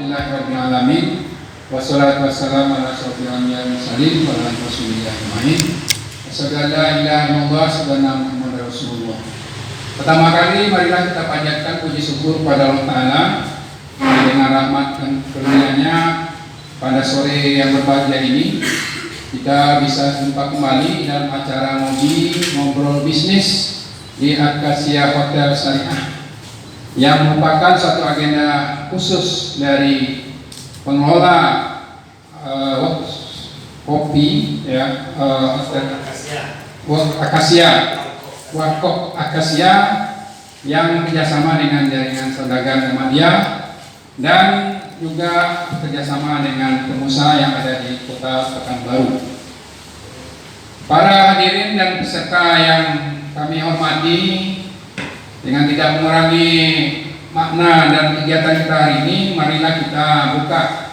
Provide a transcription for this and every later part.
Alhamdulillahirrahmanirrahim. Wassalatu wassalamu ala asyrofil anbiya'i wal mursalin wa ala alihi ajma'in. Asyhadu an la ilaha illallah wa asyhadu anna Muhammadar Rasulullah. Pertama kali marilah kita panjatkan puji syukur pada Allah Ta'ala dengan rahmat dan karunia-Nya pada sore yang berbahagia ini kita bisa jumpa kembali dalam acara ngobrol bisnis di Acacia Hotel Syariah yang merupakan suatu agenda khusus dari pengelola kopi ya, Warkop Acacia yang kerjasama dengan jaringan saudagar Muhammadiyah dan juga kerjasama dengan pengusaha yang ada di Kota Pekanbaru. Para hadirin dan peserta yang kami hormati, dengan tidak mengurangi makna dan kegiatan kita hari ini, marilah kita buka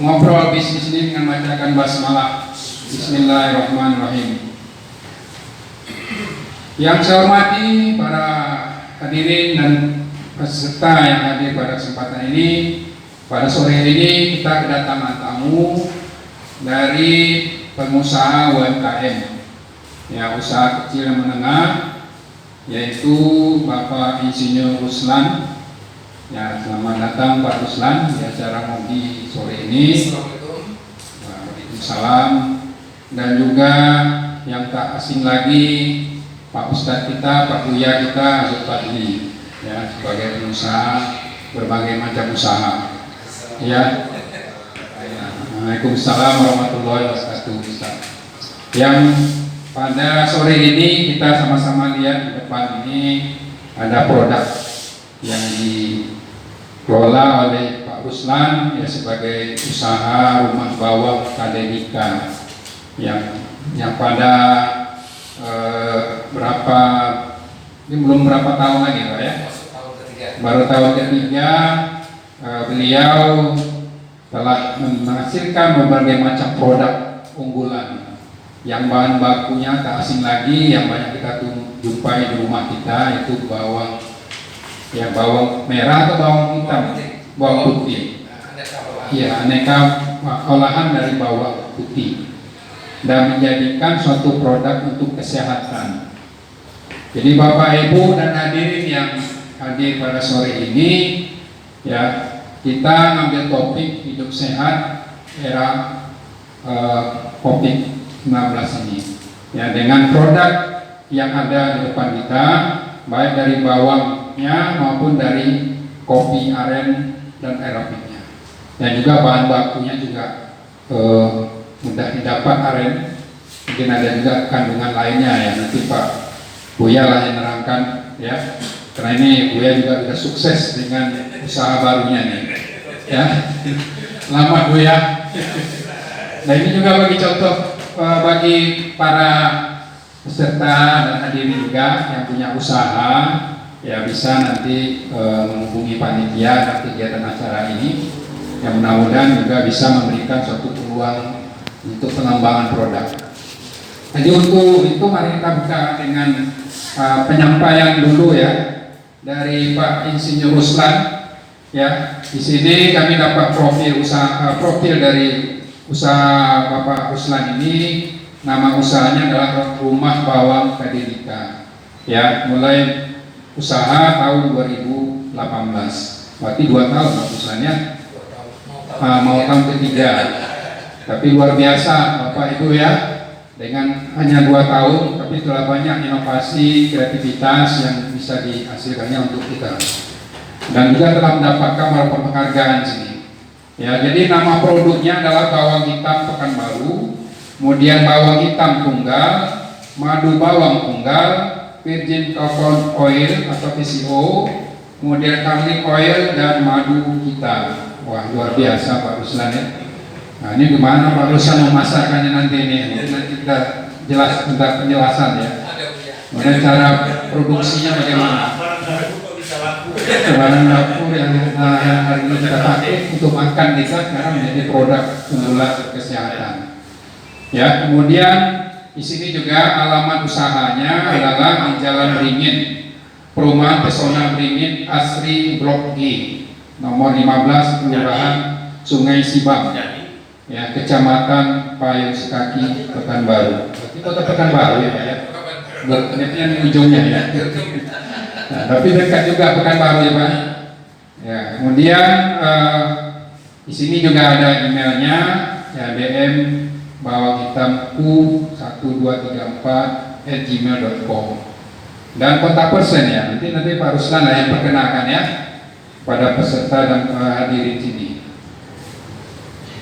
ngobrol bisnis ini dengan membacakan basmalah. Bismillahirrahmanirrahim. Yang saya hormati para hadirin dan peserta yang hadir pada kesempatan ini, pada sore ini kita kedatangan tamu dari pengusaha UMKM, ya, usaha kecil dan menengah, yaitu Bapak Insinyur Ruslan. Ya, selamat datang Pak Ruslan di acara ngopi sore ini. Waalaikumsalam. Dan juga yang tak asing lagi Pak Ustadz kita, Pak Buya kita, Habib Fadli, ya, sebagai pengusaha berbagai macam usaha. Ya. Waalaikumsalam warahmatullahi wabarakatuh. Yang pada sore ini kita sama-sama lihat di depan ini ada produk yang dikelola oleh Pak Ruslan, ya, sebagai usaha rumah bawang Kadedika yang pada belum berapa tahun lagi Pak, ya, baru tahun ketiga beliau telah menghasilkan berbagai macam produk unggulan yang bahan bakunya tak asing lagi, yang banyak kita jumpai di rumah kita, itu bawang, ya, bawang merah atau bawang hitam, bawang putih, ya, aneka olahan dari bawang putih, dan menjadikan suatu produk untuk kesehatan. Jadi Bapak Ibu dan hadirin yang hadir pada sore ini, ya, kita ngambil topik hidup sehat era COVID-19 ini, ya, dengan produk yang ada di depan kita, baik dari bawangnya maupun dari kopi aren dan arabiknya, dan juga bahan bakunya juga mudah didapat aren. Mungkin ada juga kandungan lainnya, ya, nanti Pak Buya lah yang menerangkan, ya, karena ini Buya juga sudah sukses dengan usaha barunya nih, ya. Selamat Buya. Nah, ini juga bagi contoh bagi para peserta dan hadirin juga yang punya usaha, ya, bisa nanti menghubungi panitia dan kegiatan acara ini, yang mudah-mudahan juga bisa memberikan suatu peluang untuk pengembangan produk. Jadi untuk itu mari kita buka dengan penyampaian dulu, ya, dari Pak Insinyur Ruslan. Ya, di sini kami dapat profil dari usaha Bapak Ruslan ini. Nama usahanya adalah Rumah Bawang Kadedika. Ya, mulai usaha tahun 2018. Berarti 2 tahun Pak Ruslannya. Mau tahun ketiga. Tapi luar biasa Bapak Ibu, ya. Dengan hanya 2 tahun, tapi telah banyak inovasi, kreativitas yang bisa dihasilkannya untuk kita. Dan juga telah mendapatkan beberapa penghargaan sini. Ya, jadi nama produknya adalah bawang hitam Pekanbaru, kemudian bawang hitam tunggal, madu bawang tunggal, virgin coconut oil atau VCO, kemudian garlic oil dan madu hitam. Wah, luar biasa Pak Ruslan, ya. Nah, ini gimana Pak Ruslan memasarkannya nanti ini? Nanti kita jelas tentang penjelasan, ya. Kemudian cara produksinya bagaimana? Barang dapur yang hari ini kita pakai untuk makan kita sekarang menjadi produk unggulan kesehatan. Ya, kemudian di sini juga alamat usahanya adalah di Jalan Beringin, Perumahan Pesona Beringin Asri Blok G. nomor 15 Kelurahan Sungai Sibang, ya, Kecamatan Payung Sekaki, Pekanbaru. Berarti kota Pekanbaru ya Pak ya. Berarti di ujungnya ya. Nah, tapi dekat juga Pekanbaru ya Pak. Ya, kemudian di sini juga ada emailnya, ya, DM bawang hitam ku1234@gmail.com, dan kontak person ya. Nanti Pak Ruslan lah yang perkenalkan ya pada peserta dan hadirin sini.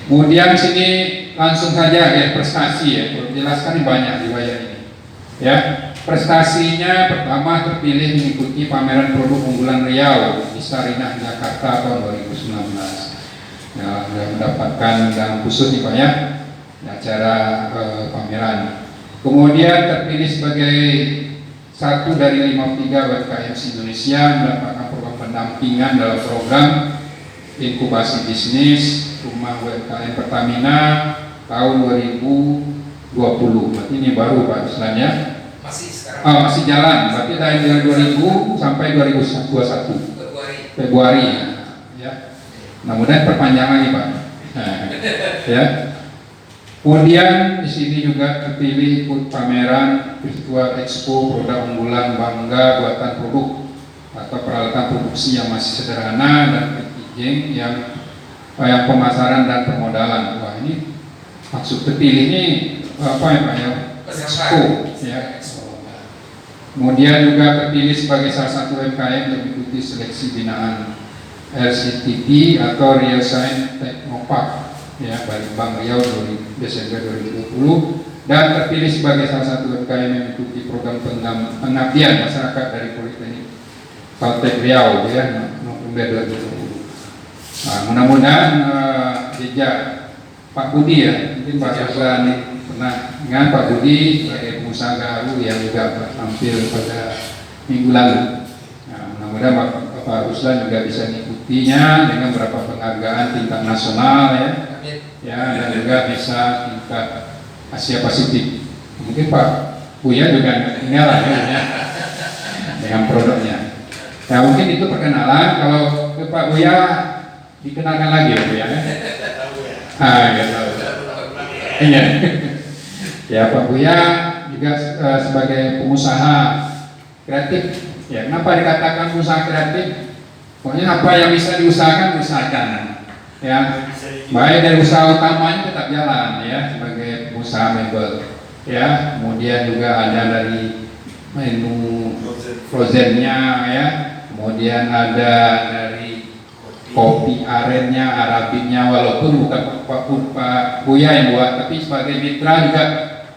Kemudian sini langsung saja ya prestasi ya. Jelaskan banyak di layar ini. Ya, prestasinya pertama terpilih mengikuti pameran produk unggulan Riau di Sarinah Jakarta tahun 2019. Ya, sudah mendapatkan undangan khusus nih Pak ya, di acara pameran. Kemudian terpilih sebagai satu dari 53 UMKM Indonesia mendapatkan program pendampingan dalam program inkubasi bisnis Rumah UMKM Pertamina tahun 2020. Berarti ini baru Pak Ruslan ya? Masih sekarang. Masih jalan. Berarti dari 2000 sampai 2021 Februari ya. Mudah-mudahan perpanjang lagi Pak. Ya. Kemudian di sini juga terpilih ikut pameran virtual expo produk unggulan bangga buatan produk atau peralatan produksi yang masih sederhana dan packaging yang pemasaran dan permodalan. Wah, ini maksud terpilih ini apa ya Pak ya? Expo ya. Kemudian juga terpilih sebagai salah satu UMKM yang mengikuti seleksi binaan RCTP atau Real Science Technopark ya, Bank Riau Desember 2020, dan terpilih sebagai salah satu UMKM yang mengikuti program pengabdian masyarakat dari Politeknik Caltech Riau ya, November 2020. Nah, mudah-mudahan jejak Pak Budi ya, mungkin Pak Ruslan pernah dengan Pak Budi sebagai pengusaha garu yang juga tampil pada minggu lalu. Nah, mudah-mudahan Pak Ruslan juga bisa mengikutinya dengan beberapa penghargaan tingkat nasional ya, dan juga bisa tingkat Asia Pasifik. Mungkin Pak Buya juga ketinggalan ya, dengan produknya. Ya mungkin itu perkenalan. Kalau ke Pak Buya dikenalkan lagi ya Buya. Ya tahu. Iya. Ya Pak Buya juga sebagai pengusaha kreatif. Ya, kenapa dikatakan usaha kreatif? Pokoknya apa yang bisa diusahakan, usahakan. Ya, baik dari usaha utamanya tetap jalan ya sebagai pengusaha mebel. Ya, kemudian juga ada dari menu frozennya ya, kemudian ada dari kopi arennya, arabiknya, walaupun bukan Pak Buya yang buat, tapi sebagai mitra juga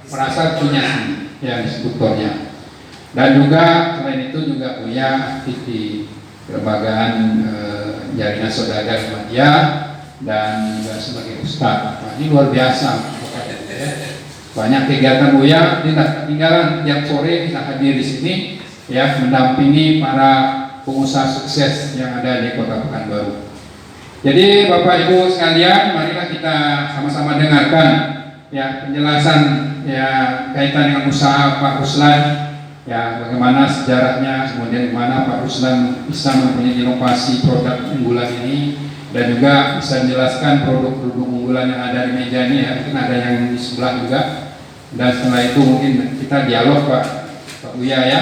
merasa punya ya distributornya. Dan juga selain itu juga Buya aktif di kelembagaan jaringan saudagar Ahmadiyah dan juga sebagai ustadz. Nah, ini luar biasa. Banyak kegiatan Buya, tidak ketinggalan tiap sore bisa hadir di sini ya, mendampingi para pengusaha sukses yang ada di Kota Pekanbaru. Jadi Bapak Ibu sekalian, marilah kita sama-sama dengarkan ya penjelasan ya kaitan dengan usaha Pak Ruslan. Ya, bagaimana sejarahnya, kemudian bagaimana Pak Ruslan bisa mempunyai inovasi produk unggulan ini, dan juga bisa menjelaskan produk-produk unggulan yang ada di meja ini ya, mungkin ada yang di sebelah juga. Dan setelah itu mungkin kita dialog Pak Buya ya,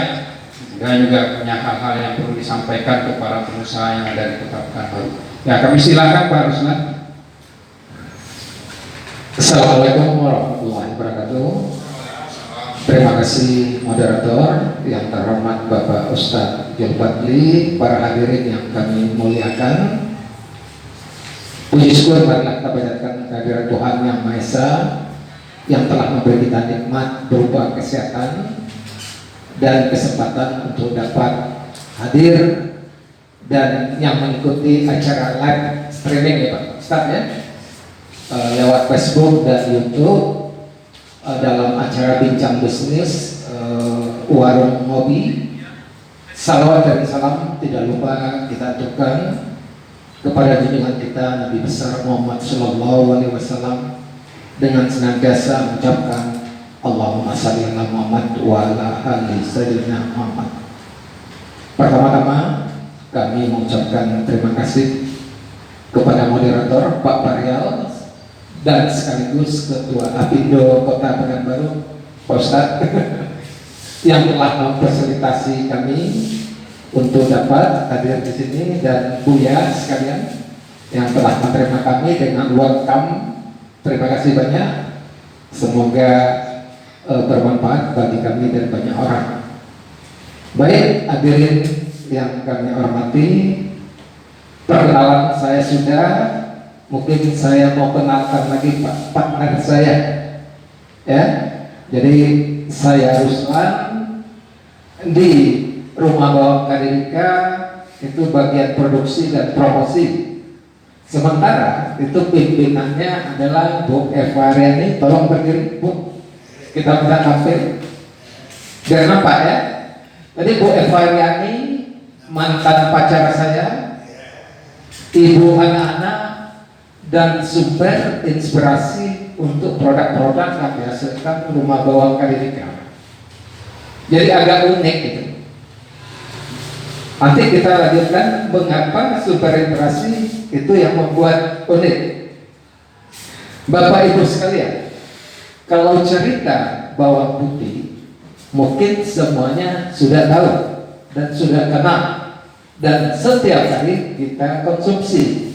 dan juga punya hal-hal yang perlu disampaikan ke para pengusaha yang ada di Kota Pekanbaru. Ya, kami silakan Pak Ruslan. Assalamualaikum warahmatullahi wabarakatuh. Terima kasih moderator yang terhormat Bapak Ustadz Julfadli, para hadirin yang kami muliakan. Puji syukur marilah kita panjatkan kehadiran Tuhan Yang Maha Esa yang telah memberi kita nikmat berupa kesehatan dan kesempatan untuk dapat hadir dan yang mengikuti acara live streaming ya Pak Ustadz ya, lewat Facebook dan YouTube dalam acara bincang bisnis warung ngopi. Salawat dan salam tidak lupa kita aturkan kepada junjungan kita Nabi besar Muhammad Sallallahu Alaihi Wasallam dengan senantiasa mengucapkan Allahumma shalli ala Muhammad wa ala ali sayyidina Muhammad. Pertama-tama kami mengucapkan terima kasih dan sekaligus Ketua Apindo Kota Pekanbaru, Pak Ustadz, yang telah memfasilitasi kami untuk dapat hadir di sini, dan Buya sekalian yang telah menerima kami dengan welcome. Terima kasih banyak. Semoga bermanfaat bagi kami dan banyak orang. Baik, hadirin yang kami hormati, perkenalan saya sudah. Mungkin saya mau kenalkan lagi Pak partner saya, ya. Jadi saya Ruslan di Rumah Bawang Kadinka, itu bagian produksi dan promosi. Sementara itu pimpinannya adalah Bu Eva Riani. Tolong berdiri Bu, kita minta tampil biar nampak ya. Jadi Bu Eva Riani mantan pacar saya, ibu anak-anak, dan sumber inspirasi untuk produk-produk yang dihasilkan Rumah Bawang Kadinka. Jadi agak unik gitu. Nanti kita lanjutkan mengapa sumber inspirasi itu yang membuat unik. Bapak Ibu sekalian, kalau cerita bawang putih mungkin semuanya sudah tahu dan sudah kenal, dan setiap hari kita konsumsi.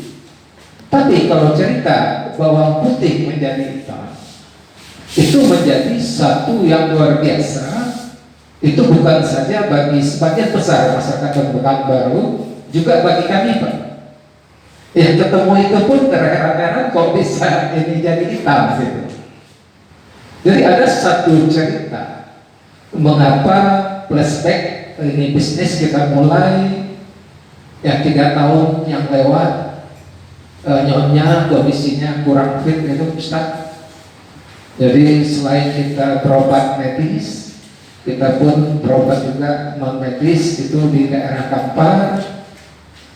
Tapi kalau cerita bawang putih menjadi hitam, itu menjadi satu yang luar biasa. Itu bukan saja bagi sebagian besar masyarakat Pekanbaru, juga bagi kami Pak. Ya, ketemu itu pun terheran-heran kok bisa ini jadi hitam gitu. Jadi ada satu cerita mengapa flashback ini bisnis kita mulai ya 3 tahun yang lewat. Nyonya kondisinya kurang fit gitu Ustaz. Jadi selain kita berobat medis, kita pun berobat juga non medis itu di daerah Kampar.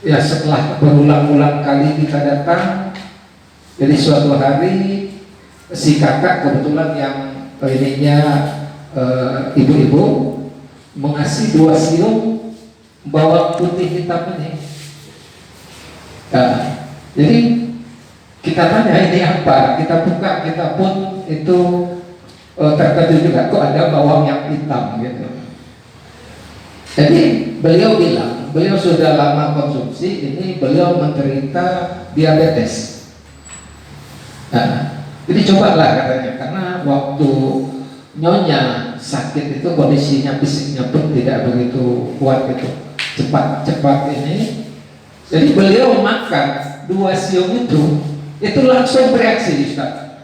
Ya setelah berulang-ulang kali kita datang, jadi suatu hari si kakak kebetulan yang ininya ibu-ibu mengasih 2 siung bawang putih hitam ini. Jadi kita tanya ini apa, kita buka, kita pun itu terkejut juga kok ada bawang yang hitam gitu. Jadi beliau bilang, beliau sudah lama konsumsi ini, beliau menderita diabetes. Jadi cobalah katanya, karena waktu nyonya sakit itu kondisinya fisiknya pun tidak begitu kuat gitu, cepat ini. Jadi beliau makan 2 siung itu langsung bereaksi Ustaz.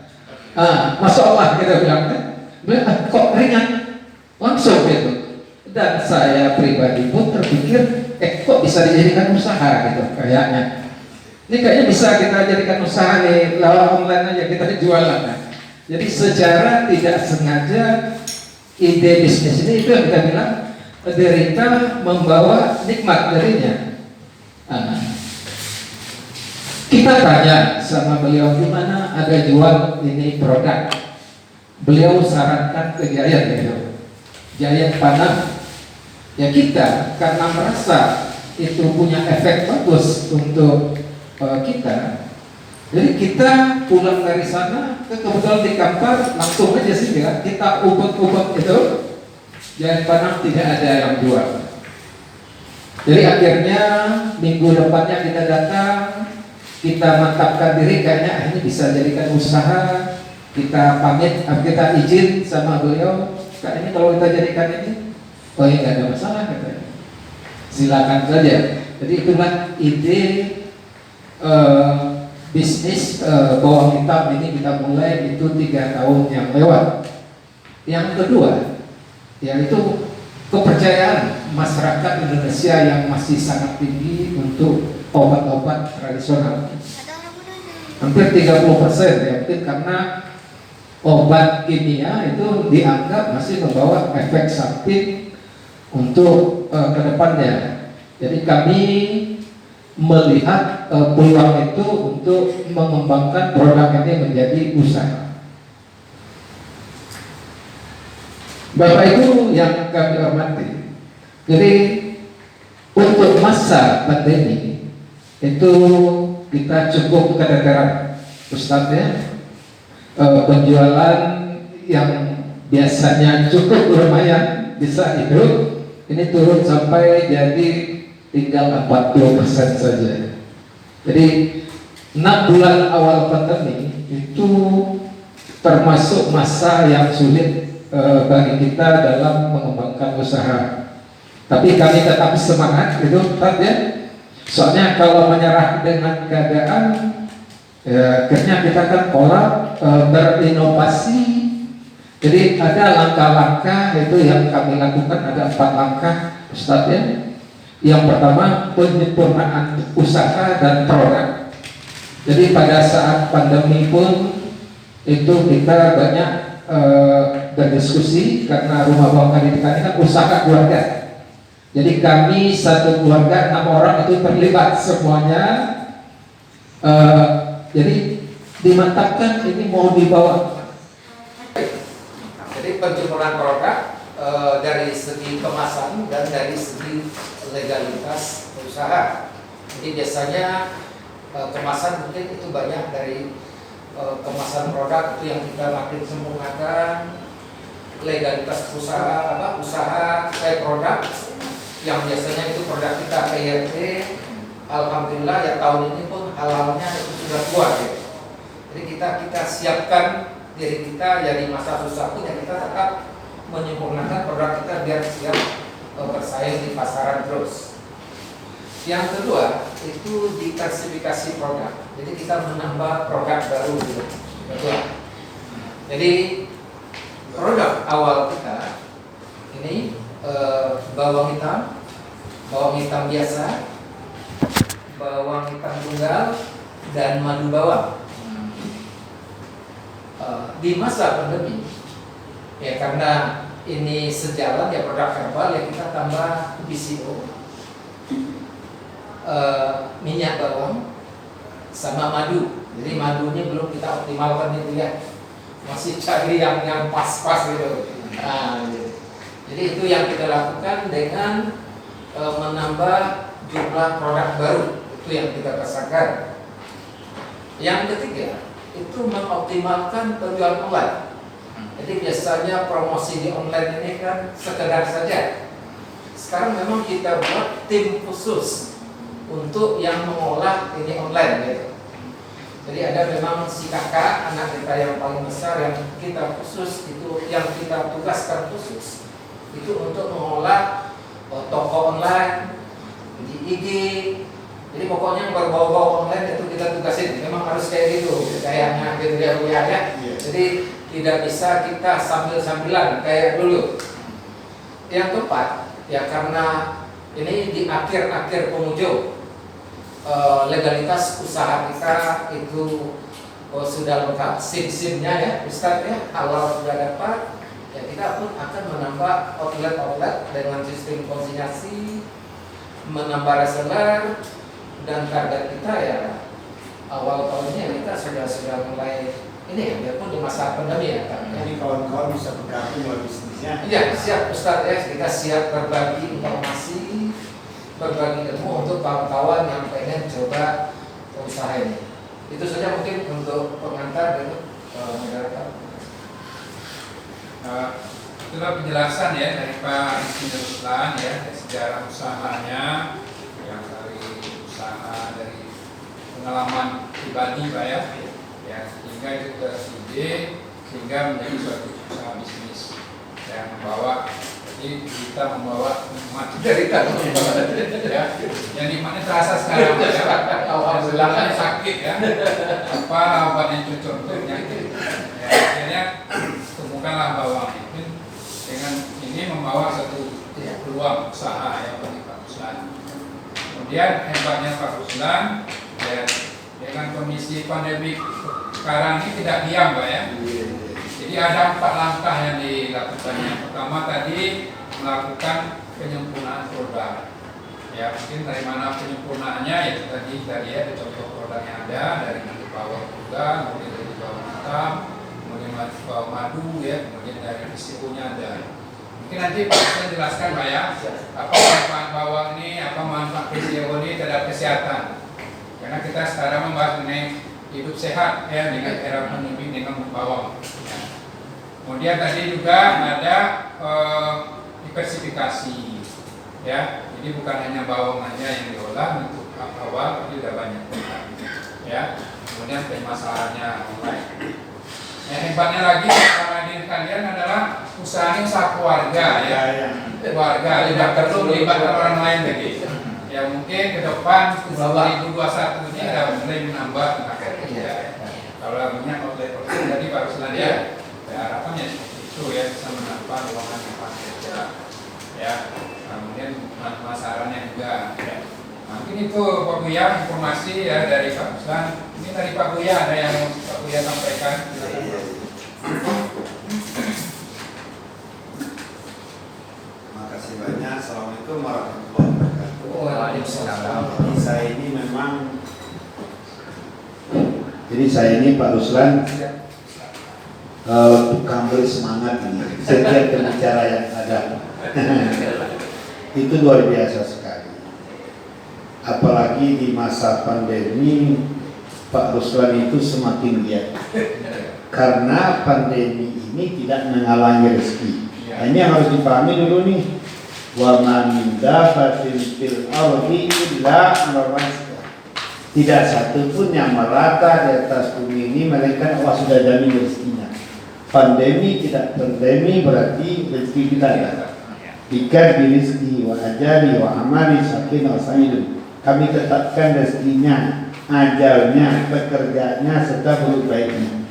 Masya Allah kita bilang kan, kok ringan, langsung gitu. Dan saya pribadi pun terpikir, kok bisa dijadikan usaha gitu kayaknya. Ini kayaknya bisa kita jadikan usaha nih, lewat online aja kita jualan. Jadi secara tidak sengaja ide bisnis ini itu yang kita bilang derita membawa nikmat darinya. Kita tanya sama beliau gimana ada jual ini produk. Beliau sarankan ke Giant gitu, Giant Panam. Ya kita karena merasa itu punya efek bagus untuk kita, jadi kita pulang dari sana kebetulan di Kampar langsung aja sih ya, kita ubek-ubek itu Giant Panam tidak ada yang jual. Jadi akhirnya minggu depannya kita datang, kita mantapkan diri kayaknya ini bisa jadikan usaha. Kita pamit, kita izin sama beliau, Kak ini kalau kita jadikan ini, oh ya nggak ada masalah katanya, silakan saja. Jadi itulah ide bisnis bawang hitam ini kita mulai itu 3 tahun yang lewat. Yang kedua, yaitu kepercayaan masyarakat Indonesia yang masih sangat tinggi untuk obat-obat tradisional. Hampir 30% ya, mungkin karena obat kimia itu dianggap masih membawa efek samping untuk kedepannya. Jadi kami melihat peluang itu untuk mengembangkan produk ini menjadi usaha. Bapak Ibu yang kami hormati, jadi untuk masa pandemi itu kita cukup kedengaran Ustadz ya, penjualan yang biasanya cukup lumayan bisa hidup, ini turun sampai jadi tinggal 40% saja. Jadi 6 bulan awal pandemi itu termasuk masa yang sulit bagi kita dalam mengembangkan usaha. Tapi kami tetap semangat itu tetap ya. Soalnya kalau menyerah dengan keadaan, ya, akhirnya kita kan pola berinovasi. Jadi ada langkah-langkah itu yang kami lakukan, ada 4 langkah Ustadz ya. Yang pertama penyempurnaan usaha dan produk. Jadi pada saat pandemi pun itu kita banyak berdiskusi karena rumah bawang Kadipika ini kan usaha keluarga. Jadi kami satu keluarga 6 orang itu terlibat semuanya. Jadi dimantapkan ini mau dibawa. Jadi penyempurnaan produk dari segi kemasan dan dari segi legalitas usaha. Jadi biasanya kemasan mungkin itu banyak dari kemasan produk itu yang kita makin sempurnakan, legalitas usaha produk yang biasanya itu produk kita PRT. Alhamdulillah ya tahun ini pun halalnya itu sudah kuat ya. Jadi kita siapkan diri kita ya di masa susah pun ya kita tetap menyempurnakan produk kita biar siap bersaing di pasaran terus. Yang kedua itu diversifikasi produk. Jadi kita menambah produk baru gitu. Kedua. Jadi produk awal kita ini bawang hitam biasa, bawang hitam tunggal, dan madu bawang. Di masa pandemi ya karena ini sejalan ya produk herbal ya kita tambah BCO, minyak bawang sama madu. Jadi madunya belum kita optimalkan itu ya, masih cari yang pas-pas gitu. Nah, gitu. Jadi itu yang kita lakukan dengan menambah jumlah produk baru, itu yang kita pasarkan. Yang ketiga itu mengoptimalkan penjualan online. Jadi biasanya promosi di online ini kan sekedar saja. Sekarang memang kita buat tim khusus untuk yang mengolah ini online gitu. Jadi ada memang si kakak anak kita yang paling besar yang kita khusus itu, yang kita tugaskan khusus itu untuk mengolah toko online di IG. Jadi pokoknya yang berbau-bau online itu kita tugasin. Memang harus kayak gitu kayaknya gitu ya. Jadi tidak bisa kita sambil-sambilan kayak dulu. Yang keempat ya karena ini di akhir-akhir penghujung legalitas usaha kita itu sudah lengkap, SIM-SIM-nya ya Ustadz ya, halal sudah dapat ya, kita pun akan menambah outlet-outlet dengan sistem konsinyasi, menambah reseller, dan target kita ya awal tahunnya kita sudah mulai ini ya, biarpun di masa pandemi ya kan. Jadi kawan-kawan bisa bergabung lewat bisnisnya. Iya siap Ustadz ya, kita siap berbagi informasi, berbagi ilmu untuk kawan-kawan yang pengen coba usaha ini. Itu saja mungkin untuk pengantar gitu, moderator. Itulah penjelasan ya dari Pak Rizky Ruslan ya, dari sejarah usahanya, yang dari usaha dari pengalaman pribadi Pak ya, sehingga itu ide sehingga menjadi suatu usaha bisnis yang membawa. Jadi kita membawa nikmat dari tanah ya, yang nikmatnya terasa sekarang ya. Alhamdulillah kan sakit ya, apa obat yang cocok untuk penyakit ya, akhirnya temukanlah bawang itu dengan ini membawa satu peluang usaha ya bagi Pak Ruslan. Kemudian hebatnya Pak Ruslan ya, dengan kondisi pandemi sekarang ini tidak diam Pak ya. Jadi ada 4 langkah yang dilakukannya. Pertama tadi melakukan penyempurnaan produk. Ya mungkin dari mana penyempurnaannya ya tadi kita lihat di contoh produk yang ada dari nanti bawang juga, kemudian dari bawang hitam, kemudian bawang madu ya, kemudian dari risikonya ada. Mungkin nanti Pak saya jelaskan Pak ya, apa manfaat bawang ini, apa manfaat risiko ini terhadap kesehatan. Karena kita sekarang membahas mengenai hidup sehat ya dengan era pandemi dengan bawang. Ya. Kemudian tadi juga ada diversifikasi, ya. Jadi bukan hanya bawang aja yang diolah untuk awal, tapi sudah banyak, ya. Kemudian pemasarannya online. Yang hebatnya lagi sama diri kalian adalah usahanya usaha keluarga, ya. Keluarga tidak perlu melibatkan orang lain lagi. Ya mungkin ke depan 2021 ini ada mulai menambah tenaga kerja. Kalau minyak outlet tadi Pak Ruslan ya, harapannya seperti itu ya, bisa menambah ruangan lapangan kerja. Ya, kemudian pemasarannya juga. Ya. Nah, mungkin itu Pak Buya informasi ya dari Pak Ruslan. Ini dari Pak Buya ada yang mau Pak Buya sampaikan. Makasih banyak. Assalamualaikum warahmatullahi wabarakatuh. Waalaikumsalam. Jadi saya ini Pak Ruslan tukang beri semangat ini. Setiap pembicara yang ada itu luar biasa sekali. Apalagi di masa pandemi Pak Ruslan itu semakin giat. Karena pandemi ini tidak menghalangi rezeki. Nah, ini yang harus dipahami dulu nih. Wa ma min dabatin fil ardi illa 'ala rizqiha. Tidak satu pun yang merata di atas bumi ini melainkan Allah sudah jamin rezekinya. Pandemi tidak pandemi berarti rezeki kita ada. Jika di rezeki wa ajali wa amali sakin wa sa'idun. Kami tetapkan rezekinya, ajalnya, pekerjaannya serta buruk baiknya.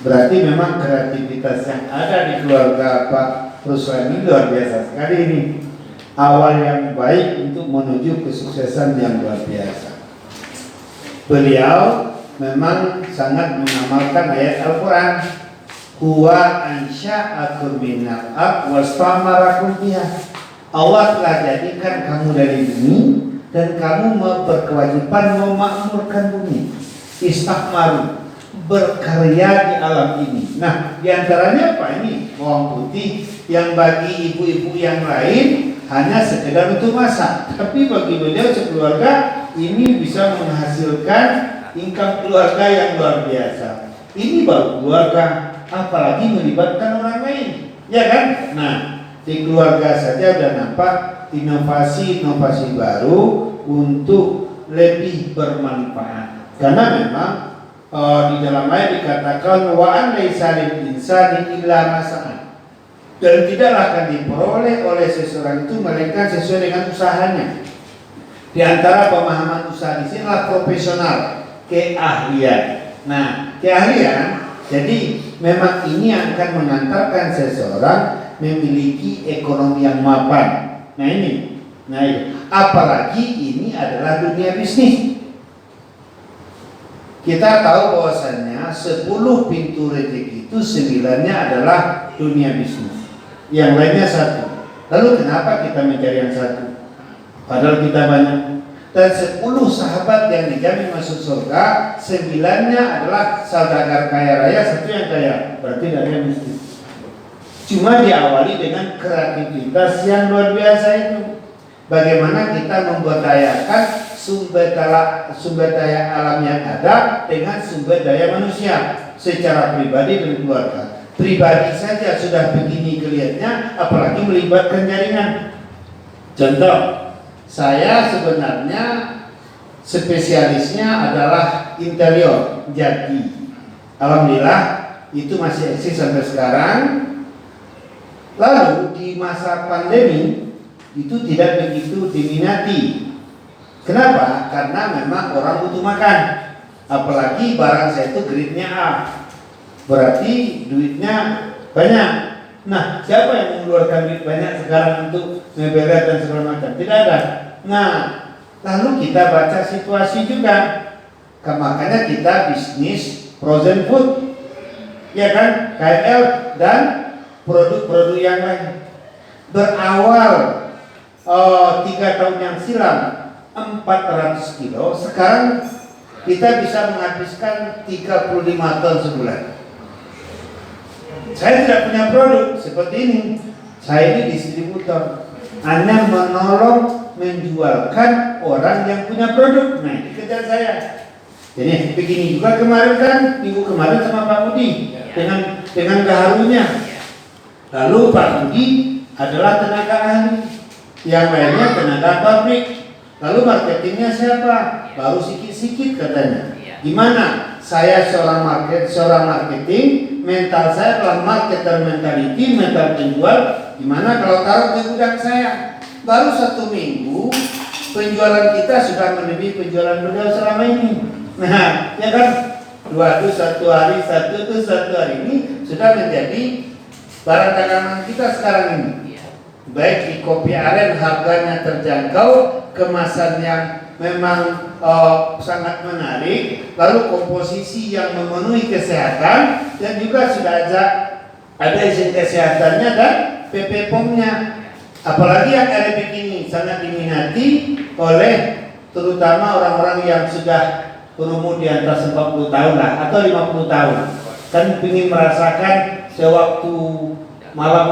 Berarti memang kreativitas yang ada di keluarga Pak Ruslan ini luar biasa sekali ini. Awal yang baik untuk menuju kesuksesan yang luar biasa. Beliau memang sangat mengamalkan ayat Al-Quran. Huwa ansha'akum minal ard wastamarakum biha. Allah telah jadikan kamu dari bumi dan kamu berkewajiban memakmurkan bumi. Istakmaru, berkarya di alam ini. Nah, diantaranya apa ini? Bawang putih yang bagi ibu-ibu yang lain hanya sekedar untuk masak, tapi bagi beliau sekeluarga ini bisa menghasilkan income keluarga yang luar biasa. Ini baru keluarga, apalagi melibatkan orang lain, ya kan? Nah, di keluarga saja sudah nampak inovasi-inovasi baru untuk lebih bermanfaat. Karena memang di dalam ayat dikatakan wa an laisa lil insani illa ma sa'a. Dan tidaklah akan diperoleh oleh seseorang itu melainkan sesuai dengan usahanya. Di antara pemahaman usaha di sini adalah profesional, keahlian. Nah, keahlian jadi memang ini akan mengantarkan seseorang memiliki ekonomi yang mapan. Nah ini, apalagi ini adalah dunia bisnis. Kita tahu bahwasannya 10 pintu rezeki itu 9-nya adalah dunia bisnis. Yang lainnya 1. Lalu kenapa kita mencari yang 1? Padahal kita banyak. Dan 10 sahabat yang dijamin masuk surga, 9-nya adalah saudagar kaya raya, 1 yang kaya. Berarti dari yang miskin. Cuma diawali dengan kreativitas yang luar biasa itu. Bagaimana kita memberdayakan sumber daya alam yang ada dengan sumber daya manusia secara pribadi dan keluarga. Pribadi saja sudah begini kelihatannya, apalagi melibatkan jaringan. Contoh, saya sebenarnya spesialisnya adalah interior jadi. Alhamdulillah itu masih eksis sampai sekarang. Lalu di masa pandemi itu tidak begitu diminati. Kenapa? Karena memang orang butuh makan. Apalagi barang saya itu grade-nya A. Berarti duitnya banyak. Nah, siapa yang mengeluarkan duit banyak sekarang untuk mebel dan segala macam? Tidak ada. Nah, lalu kita baca situasi juga. Makanya kita bisnis frozen food, ya kan? KRL dan produk-produk yang lain. Berawal 3 tahun yang silam 400 kilo, sekarang kita bisa menghabiskan 35 ton sebulan. Saya tidak punya produk seperti ini. Saya ini distributor. Anda menolong menjualkan orang yang punya produk. Nah, dikejar saya. Jadi begini juga kemarin kan, minggu kemarin sama Pak Budi dengan gaharunya. Lalu Pak Budi adalah tenaga ahli, yang lainnya tenaga pabrik. Lalu marketingnya siapa? Baru sikit-sikit katanya. Gimana? Saya seorang marketing, mental saya adalah marketer mentality, mental penjual. Gimana kalau taruh di gudang saya? Baru 1 minggu penjualan kita sudah melebihi penjualan beliau selama ini. Nah, ya kan? Satu hari ini sudah menjadi barang dagangan kita sekarang ini. Baik di kopi aren harganya terjangkau, kemasan yang memang sangat menarik, lalu komposisi yang memenuhi kesehatan, dan juga sudah ada izin kesehatannya dan PP POM-nya. Apalagi yang Arabic ini sangat diminati oleh terutama orang-orang yang sudah berumur di atas 40 tahun lah, atau 50 tahun, kan ingin merasakan sewaktu malam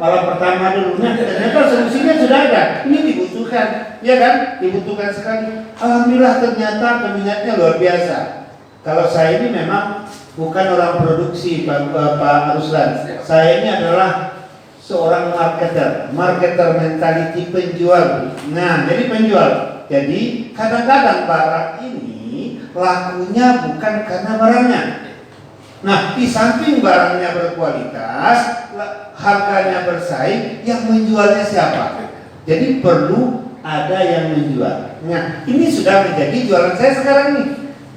pertama dulu. Nah, ternyata solusinya sudah ada. Ini dibutuhkan, ya kan? Dibutuhkan sekali. Alhamdulillah ternyata peminatnya luar biasa. Kalau saya ini memang bukan orang produksi, Pak Ruslan. Saya ini adalah seorang marketer mentality, penjual. Nah, jadi penjual. Jadi kadang-kadang barang ini lakunya bukan karena barangnya. Nah, di samping barangnya berkualitas, harganya bersaing, yang menjualnya siapa? Jadi perlu ada yang menjual. Nah, ini sudah menjadi jualan saya sekarang nih.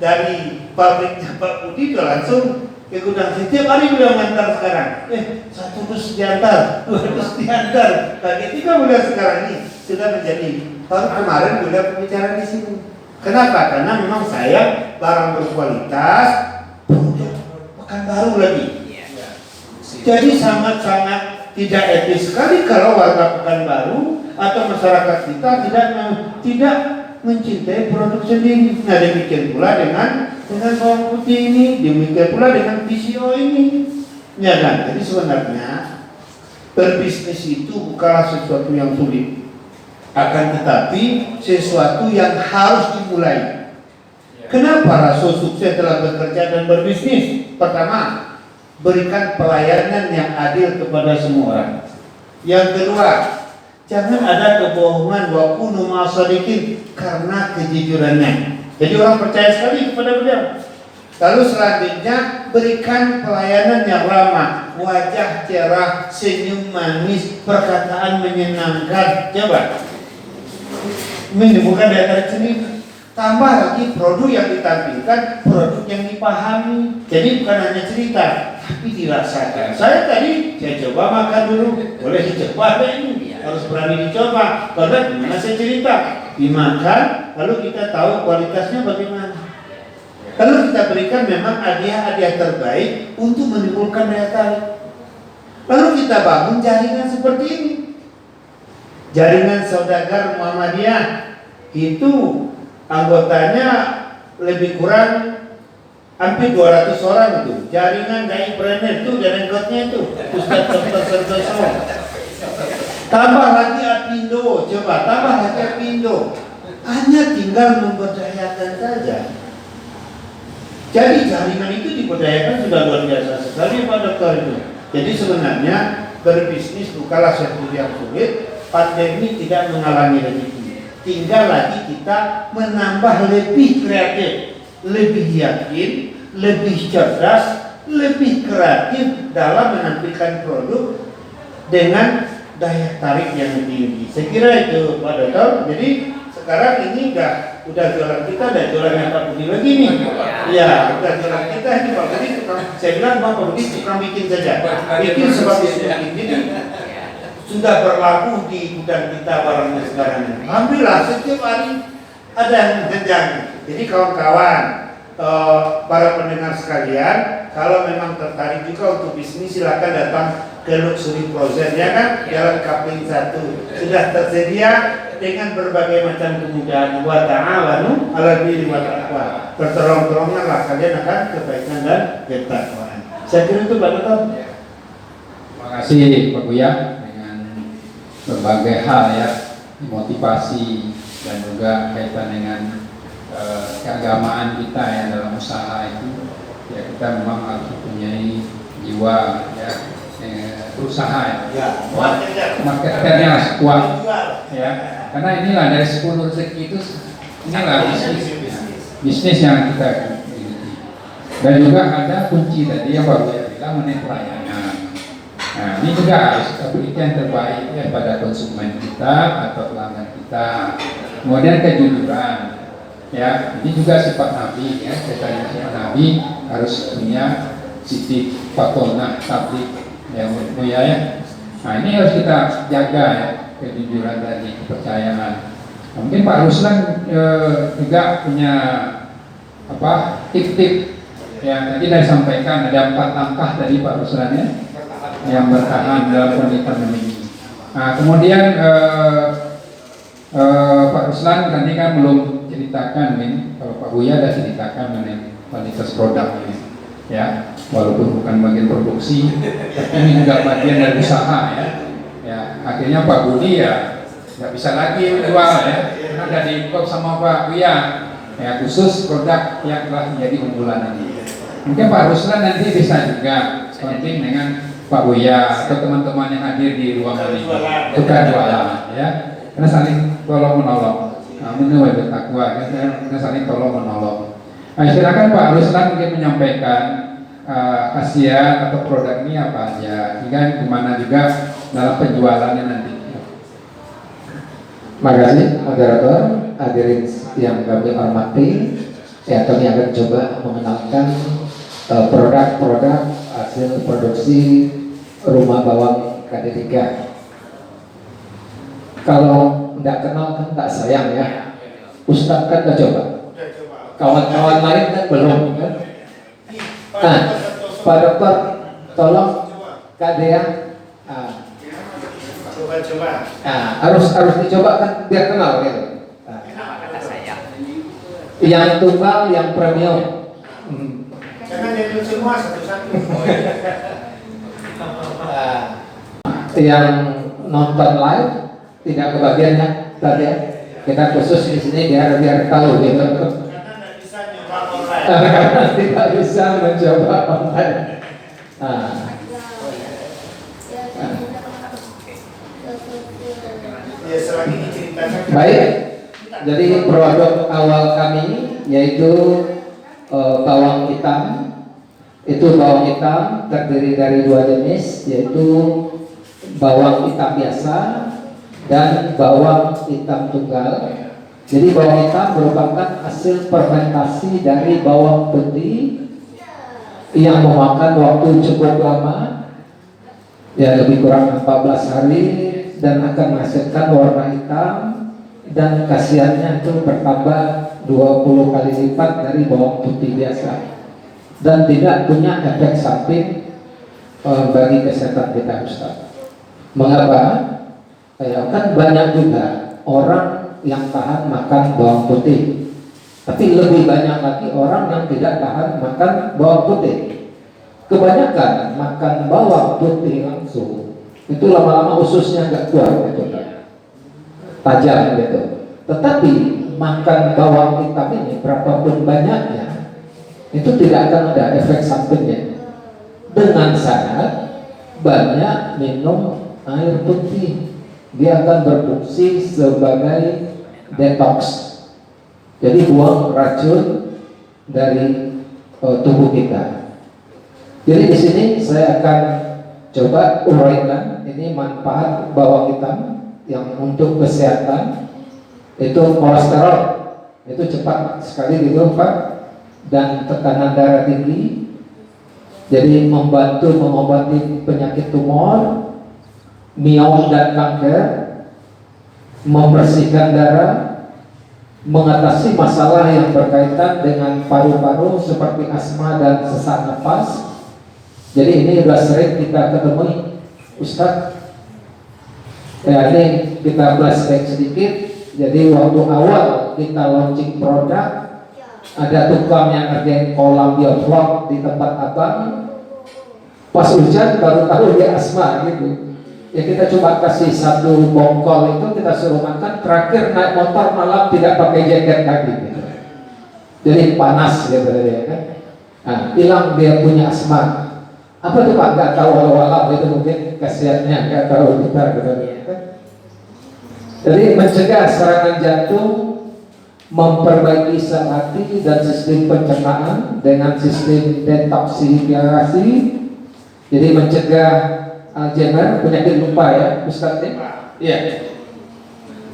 Dari pabriknya Pak Budi langsung ke gudang. Setiap hari beliau ngantar sekarang. 1 dus diantar, 2 dus diantar. Kayak juga beliau sekarang ini sudah menjadi. Baru kemarin beliau berbicara di sini. Kenapa? Karena memang saya barang berkualitas, bukan baru lagi. Jadi sangat-sangat tidak etis sekali kalau warga Pekanbaru atau masyarakat kita tidak mencintai produk sendiri. Nah, demikian pula dengan bawang putih ini, demikian pula dengan PCO ini. Ya kan? Jadi sebenarnya berbisnis itu bukanlah sesuatu yang sulit, akan tetapi sesuatu yang harus dimulai. Kenapa Rasul sukses dalam bekerja dan berbisnis? Pertama, berikan pelayanan yang adil kepada semua orang. Yang kedua, jangan ada kebohongan, wa kunu ma'as-shadiqin, karena kejujurannya. Jadi orang percaya sekali kepada beliau. Lalu selanjutnya, berikan pelayanan yang ramah, wajah cerah, senyum manis, perkataan menyenangkan. Coba menimbulkan daya tarik sendiri. Tambah lagi produk yang ditampilkan, produk yang dipahami. Jadi bukan hanya cerita, tapi dirasakan. Saya coba makan dulu, boleh dicoba ini, harus berani dicoba. Karena gimana saya cerita, dimakan, lalu kita tahu kualitasnya bagaimana. Lalu kita berikan memang hadiah-hadiah terbaik untuk menimbulkan daya tarik. Lalu kita bangun jaringan seperti ini. Jaringan saudagar Muhammadiyah itu anggotanya lebih kurang hampir 200 orang itu. Jaringan dai trainer itu jaringannya itu Ustaz Dr. Santoso. Tambah lagi Apindo, coba tambah lagi Apindo. Hanya tinggal memberdayakan saja. Jadi jaringan itu diberdayakan sudah luar biasa sekali Pak Dokter itu. Jadi sebenarnya berbisnis bukanlah sesuatu yang sulit. Pandemi tidak menghalangi rezeki. Tinggal lagi kita menambah lebih kreatif, lebih yakin, lebih cerdas, lebih kreatif dalam menampilkan produk dengan daya tarik yang tinggi. Saya kira itu Pak Dokter. Jadi sekarang ini udah jualan kita, udah jualannya Pak Budi lagi nih. Ya, udah jualan kita ini Pak Budi. Saya bilang Pak Budi tukang bikin saja. Bikin sebab bikin ini sudah berlaku di gudang kita barangnya sekarang. Alhamdulillah setiap hari ada yang mengejar. Jadi kawan-kawan, para pendengar sekalian, kalau memang tertarik juga untuk bisnis, silakan datang ke Luxury Frozen, ya kan? Jalan Kapling 1 sudah tersedia dengan berbagai macam kemudahan. Wa ta'awanu 'alal birri wat taqwa. Bertolong-tolonganlah kalian akan kebaikan dan ketakwaan. Saya kira itu Pak Dokter. Terima kasih Pak Buya dengan berbagai hal ya, motivasi dan juga kaitan dengan keagamaan kita ya dalam usaha itu ya kita memang harus mempunyai jiwa ya berusaha Ya, marketnya harus kuat ya, karena inilah dari 10 rezeki itu inilah bisnis yang kita miliki. Dan juga ada kunci tadi yang Pak Buya bilang mengenai pelayanan. Nah, ini juga harus kita berikan yang terbaik ya pada konsumen kita atau pelanggan kita. Kemudian kejujuran, ya ini juga sifat Nabi ya, ceritanya sifat Nabi harus punya siti fatona tablik yang mulia ya. Nah ini harus kita jaga ya, kejujuran tadi, kepercayaan. Mungkin Pak Ruslan juga punya apa tip-tip ya, tadi saya sampaikan ada 4 langkah tadi Pak Ruslan ya yang bertahan dalam kondisi pandemi ini. Nah kemudian Pak Ruslan tadi kan belum ceritakan nih, kalau Pak Buya ada ceritakan mengenai kualitas produk ini ya, walaupun bukan bagian produksi tapi ini juga bagian dari usaha ya. Ya akhirnya Pak Budi ya nggak bisa lagi menjual ya, karena ada diikut sama Pak Buya ya, khusus produk yang telah menjadi unggulan ini. Mungkin Pak Ruslan nanti bisa juga konting dengan Pak Buya atau teman-teman yang hadir di ruangan ini, tukar jualan ya, karena saling tolong menolong. Nah, menurut bertakwa kita saling tolong menolong. Nah, silakan Pak Ruslan mungkin menyampaikan khasiat atau produk ini apa aja, hingga gimana juga dalam penjualannya nanti. Terima kasih moderator, hadirin yang kami hormati. Ya, kami akan coba mengenalkan produk-produk hasil produksi rumah bawang KD3. Kalau tidak kenal kan tak sayang ya. Ustadz kan udah coba, kawan-kawan lain kan belum kan. Nah, Pak Dokter tolong Kak Dea coba. harus dicoba kan biar kenal gitu. Yang tunggal, yang premium. Jangan jadi semua satu-satu. Yang nonton live tidak kebagian ya tadi ya. Kita khusus di sini biar tahu gitu. Karena tidak bisa nyoba online. Tidak bisa mencoba online. Ya selagi diceritakan. Baik. Jadi produk awal kami yaitu bawang hitam. Itu bawang hitam terdiri dari 2 jenis, yaitu bawang hitam biasa dan bawang hitam tunggal. Jadi bawang hitam merupakan hasil fermentasi dari bawang putih yang memakan waktu cukup lama, ya lebih kurang 14 hari, dan akan menghasilkan warna hitam, dan khasiatnya itu bertambah 20 kali lipat dari bawang putih biasa, dan tidak punya efek samping bagi kesehatan kita, Ustaz. Mengapa? Ya, kan banyak juga orang yang tahan makan bawang putih, tapi lebih banyak lagi orang yang tidak tahan makan bawang putih. Kebanyakan makan bawang putih langsung, itu lama-lama ususnya nggak kuat gitu, tajam gitu. Tetapi makan bawang hitam ini berapapun banyaknya, itu tidak akan ada efek sampingnya, dengan syarat banyak minum air putih. Dia akan berfungsi sebagai detox, jadi buang racun dari tubuh kita. Jadi di sini saya akan coba uraikan ini manfaat bawang hitam yang untuk kesehatan. Itu kolesterol itu cepat sekali gitu Pak, dan tekanan darah tinggi, jadi membantu mengobati penyakit tumor, miom dan kanker, membersihkan darah, mengatasi masalah yang berkaitan dengan paru-paru seperti asma dan sesak nafas. Jadi ini sudah sering kita ketemui, Ustadz. Ya, ini kita flashback sedikit. Jadi waktu awal kita launching produk, ada tukang yang ngerjain kolam bioflok di tempat abang. Pas hujan baru tahu dia asma gitu. Ya kita coba kasih 1 bongkol itu, kita suruh makan, terakhir naik motor malam tidak pakai jaket lagi gitu. jadi panas gitu ya kan. Nah, hilang dia punya asma. Apa tuh Pak? Nggak tahu walau itu mungkin kasihannya nggak tahu kita gitu ya kan. Jadi mencegah serangan jantung, memperbaiki sel hati dan sistem pencernaan dengan sistem detoksifikasi. Jadi mencegah Alzheimer, penyakit lupa ya, Ustaz ya. Iya.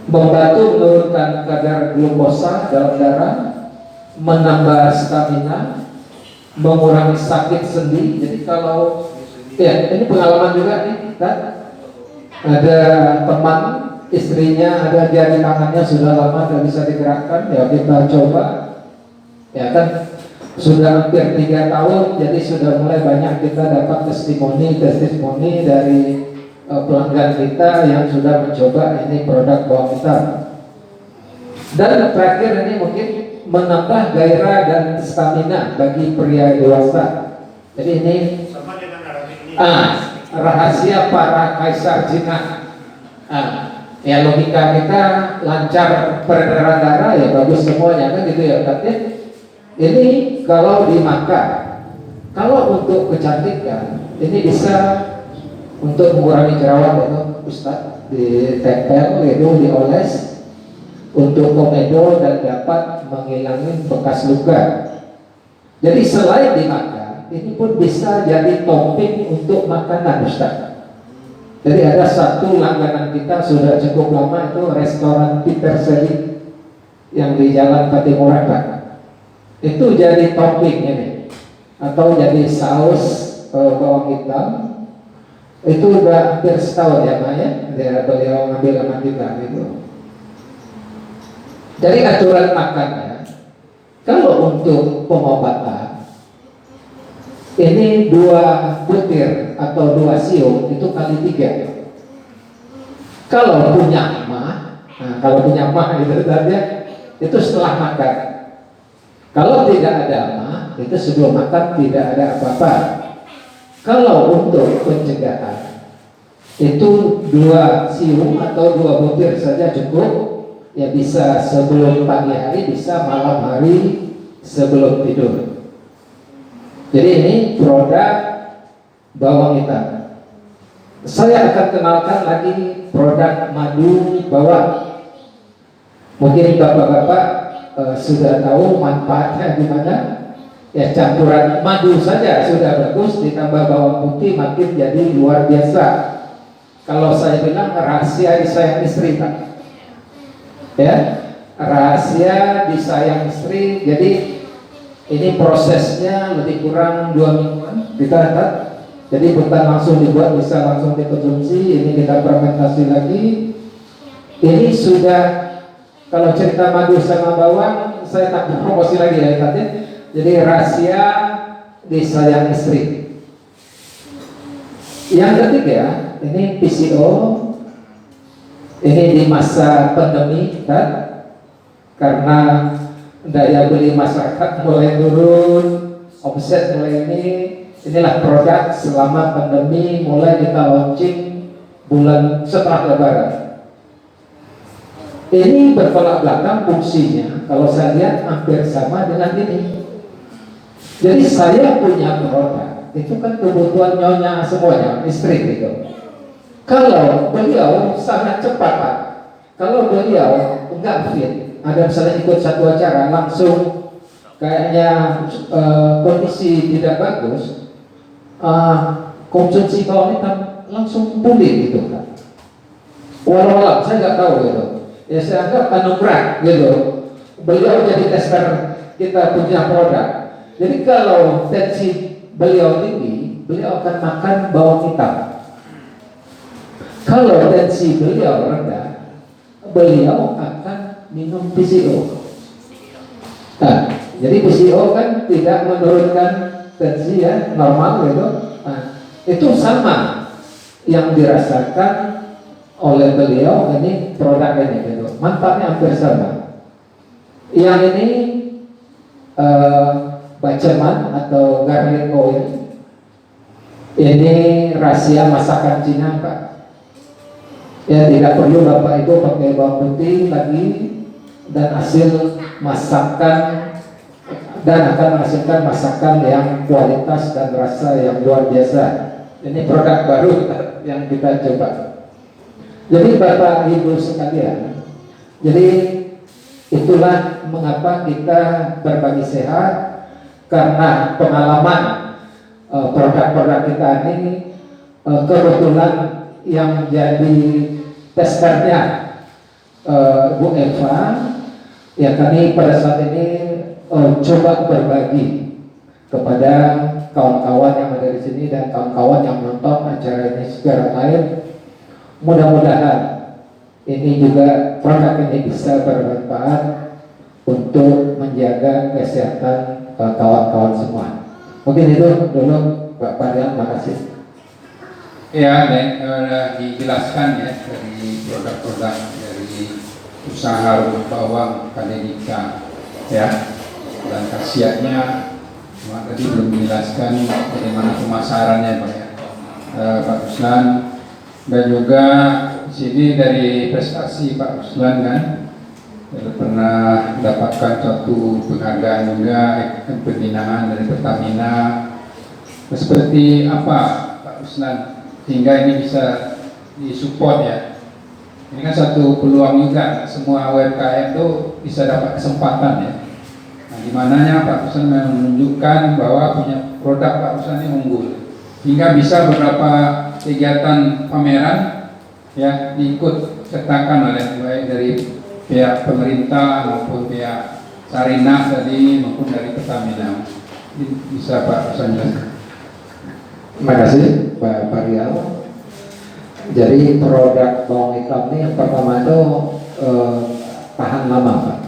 Membantu menurunkan kadar glukosa dalam darah, menambah stamina, mengurangi sakit sendi. Jadi kalau ya ini pengalaman juga nih kan, ada teman istrinya ada jari tangannya sudah lama tidak bisa digerakkan, ya kita coba ya kan, sudah hampir 3 tahun, jadi sudah mulai banyak kita dapat testimoni dari pelanggan kita yang sudah mencoba ini produk bawang hitam. Dan terakhir ini mungkin menambah gairah dan stamina bagi pria dewasa. Jadi ini Sama dengan Arabik ini. rahasia para kaisar Cina. Ya logika kita lancar peredaran darah ya bagus semuanya kan gitu ya katanya. Ini kalau dimakan, kalau untuk kecantikan ini bisa untuk mengurangi jerawat itu Ustaz, ditempel itu dioles untuk komedo dan dapat menghilangkan bekas luka. Jadi selain dimakan, ini pun bisa jadi topping untuk makanan Ustaz. Jadi ada satu langganan kita sudah cukup lama itu restoran Peter Selig yang di Jalan Patimura Pak. Itu jadi topping ini atau jadi saus bawang hitam. Itu udah hampir setahun ya Pak ya, beliau ngambil sama kita gitu. Dari aturan makannya, kalau untuk pengobatan ini 2 butir atau 2 siung itu kali 3. Kalau punya mah, kalau punya mah itu tadi itu setelah makan. Kalau tidak ada mah, itu sebelum makan tidak ada apa-apa. Kalau untuk pencegahan itu 2 siung atau 2 butir saja cukup. Ya bisa sebelum pagi hari, bisa malam hari sebelum tidur. Jadi ini produk bawang hitam. Saya akan kenalkan lagi produk madu bawang. Mungkin bapak-bapak sudah tahu manfaatnya gimana. Ya campuran madu saja sudah bagus, ditambah bawang putih makin jadi luar biasa. Kalau saya bilang rahasia disayang istri Pak. Ya, rahasia disayang istri. Jadi ini prosesnya lebih kurang 2 mingguan kita lihat. Jadi bukan langsung dibuat, bisa langsung dikonsumsi. Ini kita fermentasi lagi. Ini sudah, kalau cerita madu sama bawang, saya tak promosi lagi ya tadi. Jadi rahasia disayang istri. Yang ketiga, ini PCO. Ini di masa pandemi kan, karena daya beli masyarakat mulai turun, omset mulai inilah produk selama pandemi mulai kita launching bulan setelah Lebaran. Ini bertolak belakang fungsinya, kalau saya lihat hampir sama dengan ini. Jadi saya punya produk, itu kan kebutuhan nyonya semuanya, istri gitu. Kalau beliau sangat cepat Pak, kalau beliau enggak fit, ada misalnya ikut satu acara langsung kayaknya kondisi tidak bagus, konsumsi bawang hitam langsung pulih gitu kan. Walau saya nggak tahu gitu, ya saya anggap anugerah gitu. Beliau jadi tester kita punya produk. Jadi kalau tensi beliau tinggi, beliau akan makan bawang hitam. Kalau tensi beliau rendah, beliau akan minum PCO. Nah, jadi PCO kan tidak menurunkan tensi ya, normal gitu. Nah, itu sama yang dirasakan oleh beliau, ini produk ini gitu. Manfaatnya hampir sama. Yang ini baceman atau garlic oil. Ini rahasia masakan Cina Pak. Ya tidak perlu Bapak Ibu pakai bawang putih lagi, dan hasil masakan dan akan menghasilkan masakan yang kualitas dan rasa yang luar biasa. Ini produk baru yang kita coba. Jadi Bapak Ibu sekalian, jadi itulah mengapa kita berbagi sehat, karena pengalaman produk-produk kita ini kebetulan yang jadi testernya Bu Eva, ya kami pada saat ini coba berbagi kepada kawan-kawan yang ada di sini dan kawan-kawan yang menonton acara ini secara live. Mudah-mudahan ini juga produk ini bisa bermanfaat untuk menjaga kesehatan kawan-kawan semua. Mungkin itu dulu Pak Parian, makasih. Ya, sudah dijelaskan ya dari produk-produk dari usaha rumah bawang Kadedika ya, dan khasiatnya. Cuma tadi belum dijelaskan bagaimana pemasarannya Pak ya, Pak Ruslan. Dan juga di sini dari prestasi Pak Ruslan kan, pernah mendapatkan suatu penghargaan juga pembinaan dari Pertamina. Seperti apa Pak Ruslan sehingga ini bisa disupport ya? Ini kan satu peluang juga, semua UMKM itu bisa dapat kesempatan ya. Nah, di mananya Pak Ruslan menunjukkan bahwa punya produk Pak Ruslan ini unggul, hingga bisa beberapa kegiatan pameran ya diikut sertakan oleh baik dari pihak pemerintah maupun pihak Sarinah tadi maupun dari Pertamina. Bisa Pak Ruslan jelaskan? Terima kasih Pak Parial. Jadi produk bawang hitam ini yang pertama itu tahan lama Pak.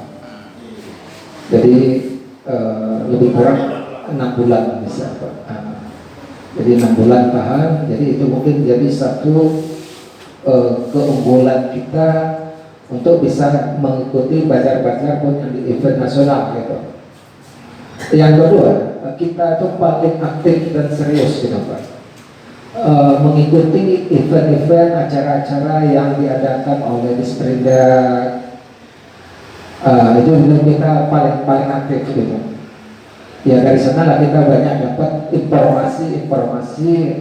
Jadi lebih kurang 6 bulan bisa Pak. Jadi 6 bulan tahan. Jadi itu mungkin jadi satu keunggulan kita untuk bisa mengikuti bazar-bazar pun yang di event nasional gitu. Yang kedua, kita itu paling aktif dan serius gitu Pak, mengikuti event-event, acara-acara yang diadakan oleh Disperinda. Itu kita paling aktif gitu. Ya dari sana lah kita banyak dapat informasi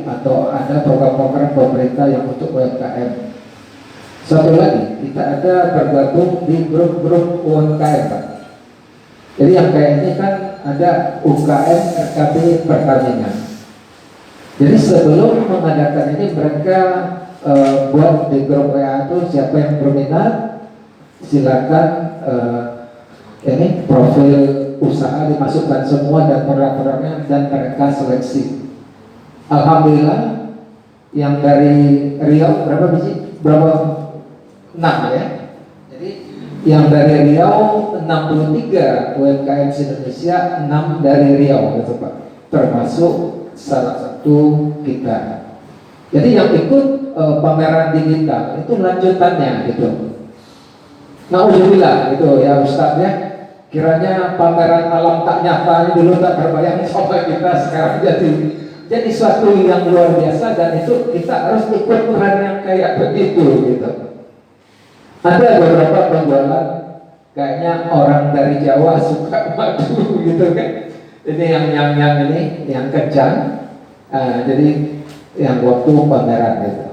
atau ada program-program pemerintah yang untuk UMKM. Satu lagi, kita ada bergabung di grup-grup UMKM Pak. Jadi yang kayak ini kan ada UKM RKB Pertamina. Jadi sebelum mengadakan ini mereka buat di grup WA itu siapa yang berminat silakan ini profil usaha dimasukkan semua dan produk-produknya dan mereka seleksi. Alhamdulillah yang dari Riau berapa biji? Berapa? 6 ya. Jadi yang dari Riau 63 UMKM Indonesia, 6 dari Riau gitu Pak, termasuk salah satu kita. Jadi yang ikut pameran digital itu lanjutannya gitu. Alhamdulillah gitu ya Ustadz ya. Kiranya pameran alam tak nyata ini dulu tak terbayang sama kita, sekarang jadi suatu yang luar biasa, dan itu kita harus ikut tren yang kayak begitu gitu. Ada beberapa penjualan kayaknya orang dari Jawa suka madu gitu kan. Ini yang ini yang kencang. Jadi yang waktu pameran gitu.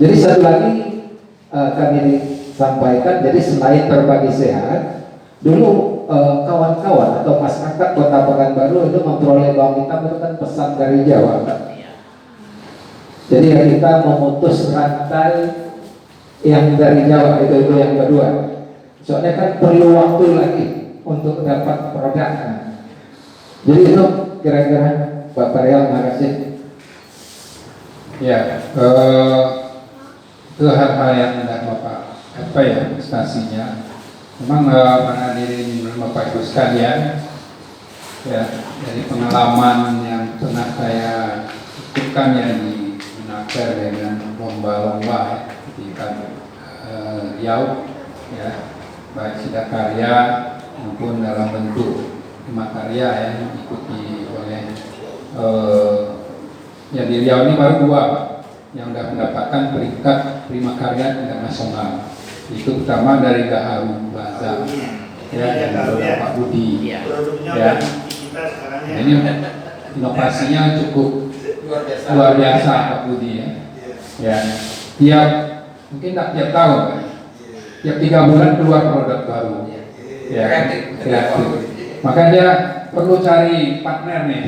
Jadi satu lagi kami sampaikan, jadi selain berbagi sehat, dulu kawan-kawan atau masyarakat Kota Pekanbaru itu memperoleh bawang hitam itu kan pesan dari Jawa kan? Jadi kita memutus rantai yang dari Jawa itu yang kedua. Soalnya kan perlu waktu lagi untuk dapat produk. Jadi itu kira-kira Pak Parial, makasih. Ya, itu hal-hal yang tidak Bapak apa ya prestasinya. Memang para hadirin Bapak Ibu sekalian, ya dari pengalaman yang pernah saya ikutkan ya di Menaker dengan lomba-lomba ya, di Riau, ya baik Sidakarya maupun dalam bentuk Himakarya yang diikuti oleh ya di Riau ini baru 2 yang sudah mendapatkan peringkat Prima Karya tingkat nasional. Itu pertama dari Gaharu Plaza. ya yang produk Pak Budi. Produknya Ya. kita sekarang Nah, ini inovasinya cukup luar biasa Pak Budi ya. Ya, tiap mungkin tak tiap tahun, Pak. Tiap 3 bulan keluar produk baru. Ya, kreatif. Makanya perlu cari partner nih.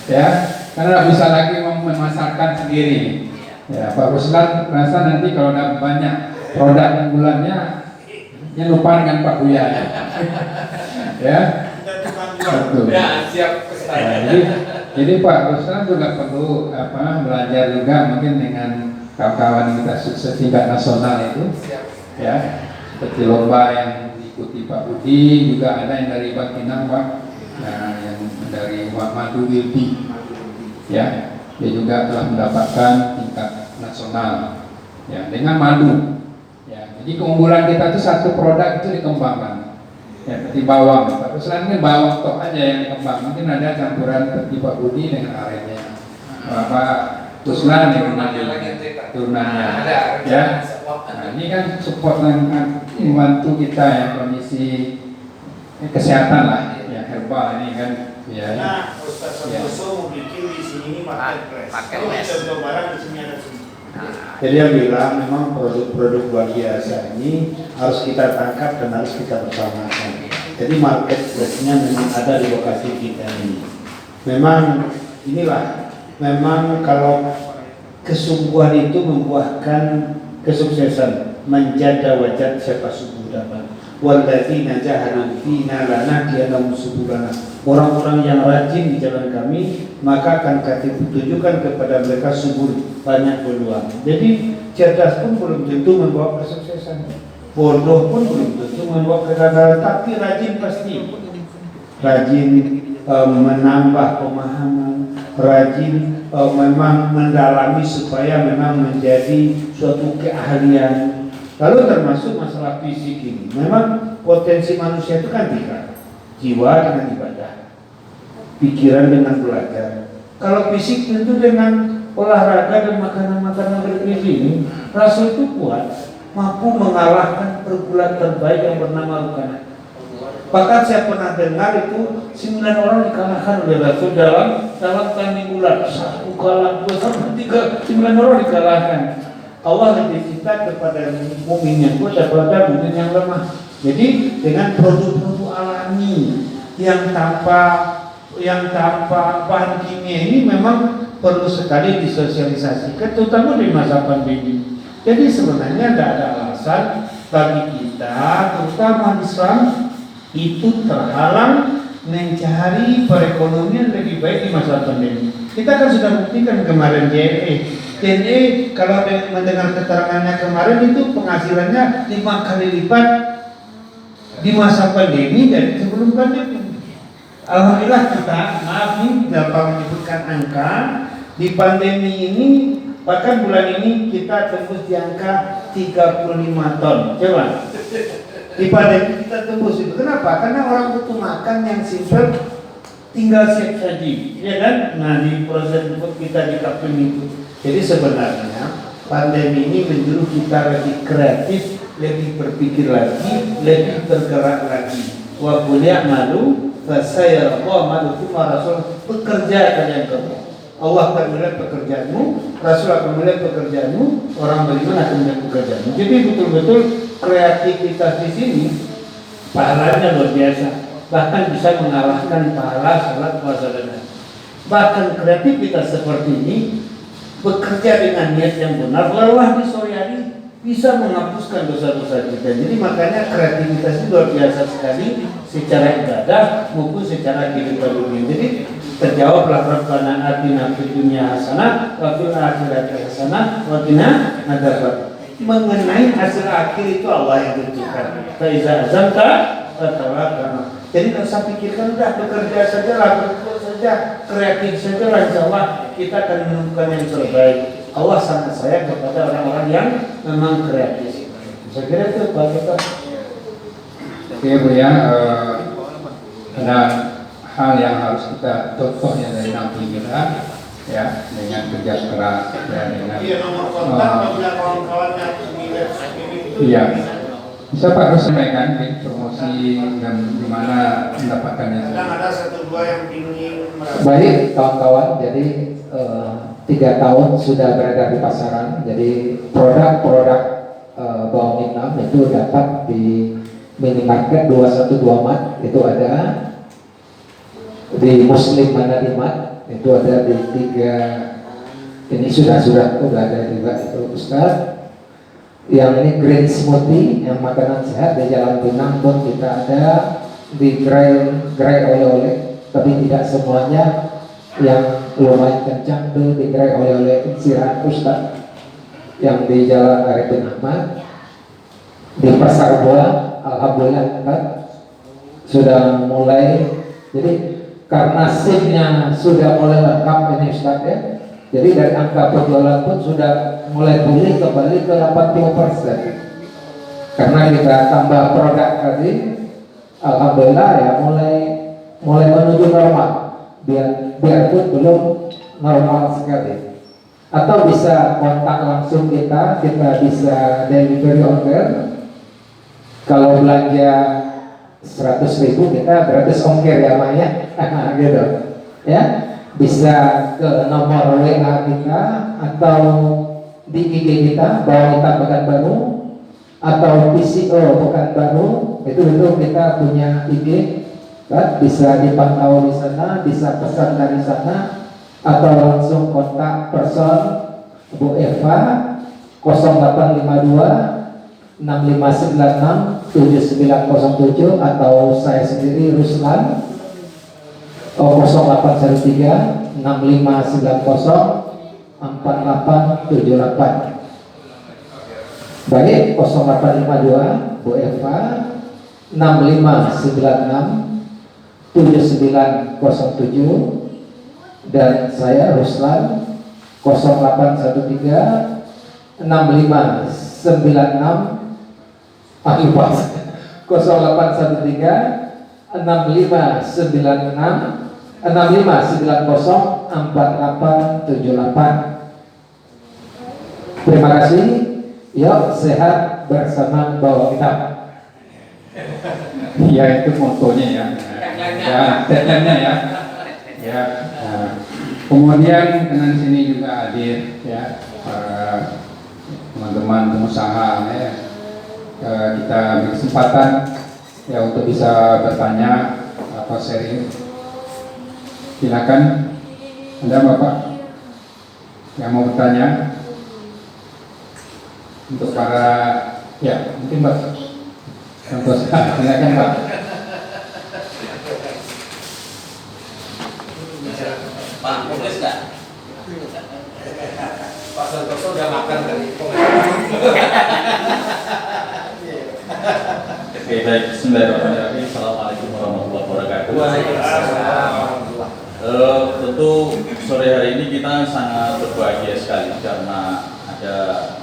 Ya, karena bisa lagi memasarkan sendiri. Ya, Pak Ruslan rasa nanti kalau ada banyak produk unggulannya, ya lupa dengan Pak Buya. Ya, betul. Nah, jadi Pak Ruslan juga perlu belajar juga mungkin dengan kawan-kawan kita sukses tingkat nasional itu, ya, seperti lomba yang diikuti Pak Budi, juga ada yang dari Bangkinang Pak, nah, yang dari Madu Wilby, ya, dia juga telah mendapatkan tingkat nasional, ya, dengan madu, ya. Jadi keunggulan kita itu satu produk itu dikembangkan, ya, seperti bawang. Pak Ruslan kan bawang tok aja yang dikembang, mungkin ada campuran seperti Pak Budi dengan arennya, Pak Ruslan yang turunannya, ya. Nah, ini kan support yang membantu kita yang kondisi kesehatan lah, ya, herbal ini kan, ya. Nah, Ustaz Santoso mau bikin di sini marketplace. Kalau contoh barang di sini ada semua. Jadi dia bilang memang produk-produk luar biasa ini harus kita tangkap dan harus kita bersamakan. Jadi marketplace-nya memang ada di lokasi kita ini. Memang inilah, memang kalau kesungguhan itu membuahkan kesuksesan. Menjada wajat siapa subuh dapat. Walladzina jahadu fina lanahdiyannahum subulana. Orang-orang yang rajin di jalan kami, maka akan kami tunjukkan kepada mereka subul, banyak peluang. Jadi cerdas pun belum tentu membawa kesuksesan, bodoh pun belum tentu membawa kegagalan, tapi rajin pasti. Rajin menambah pemahaman, rajin memang mendalami supaya memang menjadi suatu keahlian. Lalu termasuk masalah fisik ini, memang potensi manusia itu kan 3, jiwa dengan ibadah, pikiran dengan belajar. Kalau fisik tentu dengan olahraga dan makanan-makanan bergizi ini, Rasul itu kuat, mampu mengalahkan pergulat terbaik yang bernama Rukana. Bahkan saya pernah dengar itu 9 orang dikalahkan oleh Rasul dalam tanding ulat, 1 kalah, 2 sampai 3, 9 orang dikalahkan. Allah lebih cinta kepada mukmin yang kuat daripada mukmin yang lemah. Jadi dengan produk-produk alami yang tanpa bahan kimia ini memang perlu sekali disosialisasikan, terutama di masa pandemi. Jadi sebenarnya tidak ada alasan bagi kita, terutama Islam, itu terhalang mencari perekonomian lebih baik di masa pandemi. Kita kan sudah buktikan kemarin JNE kalau mendengar keterangannya kemarin itu penghasilannya 5 kali lipat di masa pandemi dari sebelum pandemi. Alhamdulillah kita, maaf nih dapat menyebutkan angka di pandemi ini, bahkan bulan ini kita tembus di angka 35 ton. Coba di pandemi kita tembus itu. Kenapa? Karena orang butuh makan yang simpel, tinggal siap saji, ya kan? Nah, di proses kita di kapten itu. Jadi sebenarnya pandemi ini menyuruh kita lebih kreatif, lebih berpikir lagi, lebih bergerak lagi. Wa qul ya'malu fasayara Allahu ma rasul, bekerja kalian kamu. Allah akan melihat pekerjaanmu, Rasul akan melihat pekerjaanmu, orang beriman akan melihat pekerjaanmu. Jadi betul-betul kreativitas di sini pahalanya luar biasa. Bahkan bisa mengalahkan pahala salat, puasa dan haji. Bahkan kreativitas seperti ini bekerja dengan niat yang benar, lelah di sore hari bisa menghapuskan dosa-dosa kita. Jadi makanya kreativitas itu luar biasa sekali secara ibadah maupun secara kehidupan dunia. Jadi terjawablah Rabbana atina fid dunya hasanah wa fil akhirati hasanah wa qina adzabannar. Mengenai hasil akhir itu Allah yang tentukan. Fa iza azamta fatawakkal. Jadi tidak usah pikirkan, udah bekerja saja lah, berbuat saja, kreatif saja lah, insya Allah kita akan menemukan yang terbaik. Allah sangat sayang kepada orang-orang yang memang kreatif. Saya kira itu Pak kita. Oke Bu ya, ada hal yang harus kita contohnya dari Nabi kita, ya, dengan kerja keras, ya, dengan Iya, nomor kontak apabila kawan-kawan yang melihat ini itu iya. Bisa Pak Rus sampaikan promosi dan di mana mendapatkannya? Kadang ada satu dua yang ingin merasa. Baik kawan-kawan, jadi 3 tahun sudah beredar di pasaran. Jadi produk-produk bawang hitam itu dapat di minimarket 212 Mart, itu ada di Muslim Manadi Mart, itu ada di 3, ini sudah ada juga itu Ustaz. Yang ini green smoothie, yang makanan sehat di Jalan Pinang pun kita ada, di gerai oleh-oleh, tapi tidak semuanya yang lumayan kencang tuh di gerai oleh-oleh Sirah Ustaz yang di Jalan Arifin Ahmad. Di Pasar Buah, alhamdulillah kan sudah mulai. Jadi karena SIM-nya sudah mulai lengkap ini Ustaz ya, jadi dari angka penjualan pun sudah mulai pulih kembali ke 80%. Karena kita tambah produk tadi, alhamdulillah ya mulai menuju normal. Biarpun belum normal sekali. Atau bisa kontak langsung kita bisa delivery order. Kalau belanja 100.000 kita gratis ongkir ya Maya, gitu ya. Bisa ke nomor WA kita atau di IG kita Bawang Hitam Pekanbaru atau PCO Pekanbaru, itu kita punya IG kan, bisa dipantau di sana, bisa pesan dari sana atau langsung kontak person Bu Eva 0852 6596 7907 atau saya sendiri Ruslan 0813 6590 4878. Baik, 0852 Bu Eva 6596 7907 dan saya Ruslan 0813 6596 0813 6596 6590 4878. Terima kasih. Yuk sehat bersama bawang hitam. Ya itu motonya ya. Ya, tagline-nya ya. Ya. Nah, kemudian kanan sini juga hadir ya para teman-teman pengusaha ya. Kita berkesempatan ya untuk bisa bertanya atau sharing. Silakan, ada Bapak yang mau bertanya untuk para ya mungkin Mbak silakan Pak. Pak, boleh nggak? Pak Santoso udah makan tadi. Oke, baik. Bismillahirrahmanirrahim. Assalamualaikum warahmatullahi wabarakatuh. Tentu sore hari ini kita sangat berbahagia sekali karena ada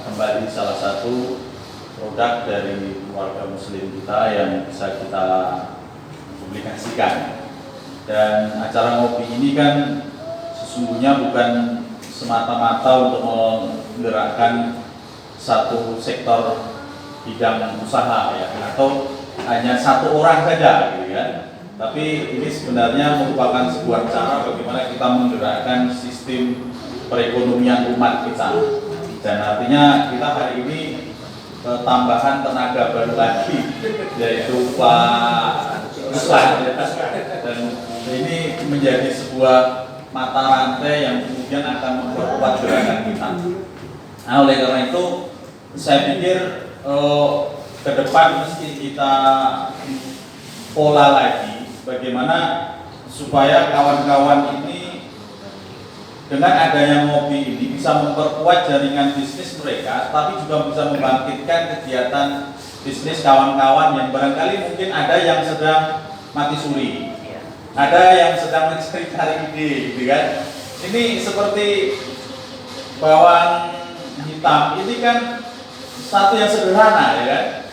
kembali salah satu produk dari keluarga muslim kita yang bisa kita publikasikan. Dan acara ngopi ini kan sesungguhnya bukan semata-mata untuk menggerakkan satu sektor bidang usaha ya, atau hanya satu orang saja gitu kan. Tapi ini sebenarnya merupakan sebuah cara bagaimana kita menggerakkan sistem perekonomian umat kita. Dan artinya kita hari ini tambahan tenaga baru lagi, yaitu Pak Ruslan ya. Dan ini menjadi sebuah mata rantai yang kemudian akan memperkuat gerakan kita. Nah, oleh karena itu saya pikir ke depan mesti kita pola lagi bagaimana supaya kawan-kawan ini dengan adanya ngopi ini bisa memperkuat jaringan bisnis mereka, tapi juga bisa membangkitkan kegiatan bisnis kawan-kawan yang barangkali mungkin ada yang sedang mati suri, ada yang sedang mencari ide, gitu kan? Ini seperti bawang hitam ini kan satu yang sederhana, ya kan?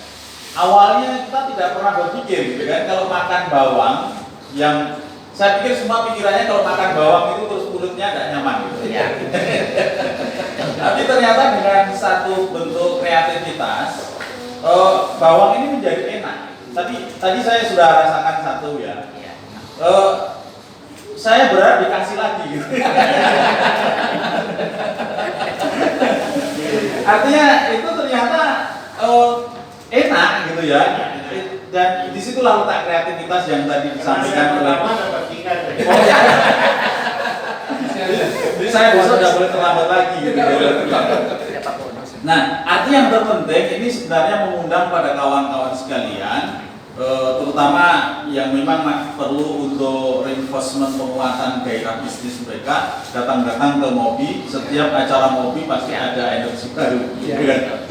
Awalnya kita tidak pernah berpikir, gitu kan? Kalau makan bawang, yang saya pikir semua pikirannya kalau makan bawang itu terus mulutnya nggak nyaman, gitu. Ya. Tapi ternyata dengan satu bentuk kreativitas, bawang ini menjadi enak. Tadi saya sudah rasakan satu ya. Saya berharap dikasih lagi gitu. Artinya itu ternyata enak gitu ya. Dan disitulah letak kreativitas yang tadi disampaikan oleh. Oh ya. Jadi saya besok tidak boleh terlambat lagi gitu. Nah, arti yang terpenting ini sebenarnya mengundang pada kawan-kawan sekalian, terutama yang memang perlu untuk reinforcement penguatan gairah bisnis mereka, datang-datang ke MOBI. Setiap acara MOBI pasti ada energi baru,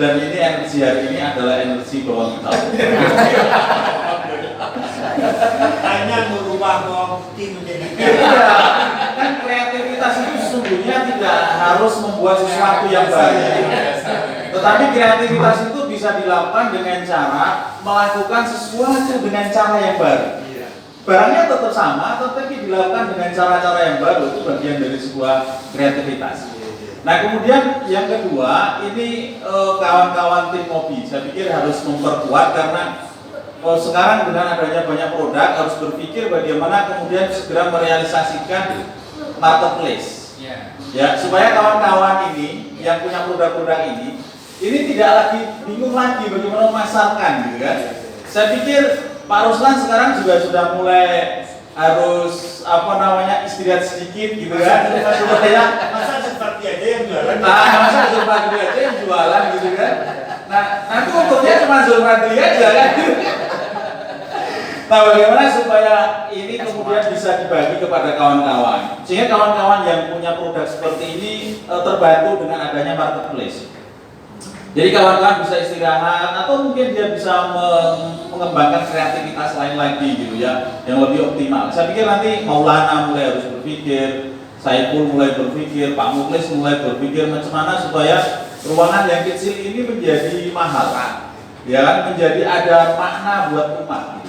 dan ini energi hari ini adalah energi bawang hitam. Hanya merubah bawang putih menjadi kan kreativitas itu sesungguhnya tidak harus membuat sesuatu yang baru. Tetapi kreativitas itu bisa dilakukan dengan cara melakukan sesuatu dengan cara yang baru. Barangnya tetap sama, tetapi dilakukan dengan cara-cara yang baru, itu bagian dari sebuah kreativitas. Nah, kemudian yang kedua, ini kawan-kawan tim MOBI, saya pikir harus memperkuat karena sekarang dengan adanya banyak produk harus berpikir bagaimana kemudian segera merealisasikan marketplace. Ya, supaya kawan-kawan ini yang punya produk-produk ini tidak lagi bingung lagi bagaimana memasarkan gitu kan. Saya pikir Pak Ruslan sekarang juga sudah mulai harus istirahat sedikit gitu kan. Supaya masa seperti aja yang jualan. masa seperti aja yang jualan gitu kan. Nah, nanti untungnya cuma Zulfadli aja kan. Nah, bagaimana supaya ini kemudian bisa dibagi kepada kawan-kawan, sehingga kawan-kawan yang punya produk seperti ini terbantu dengan adanya marketplace. Jadi kawan-kawan bisa istirahat atau mungkin dia bisa mengembangkan kreativitas lain lagi gitu ya, yang lebih optimal. Saya pikir nanti Maulana mulai harus berpikir, Saiful mulai berpikir, Pak Muklis mulai berpikir macam mana supaya ruangan yang kecil ini menjadi mahal, ya kan, menjadi ada makna buat umat.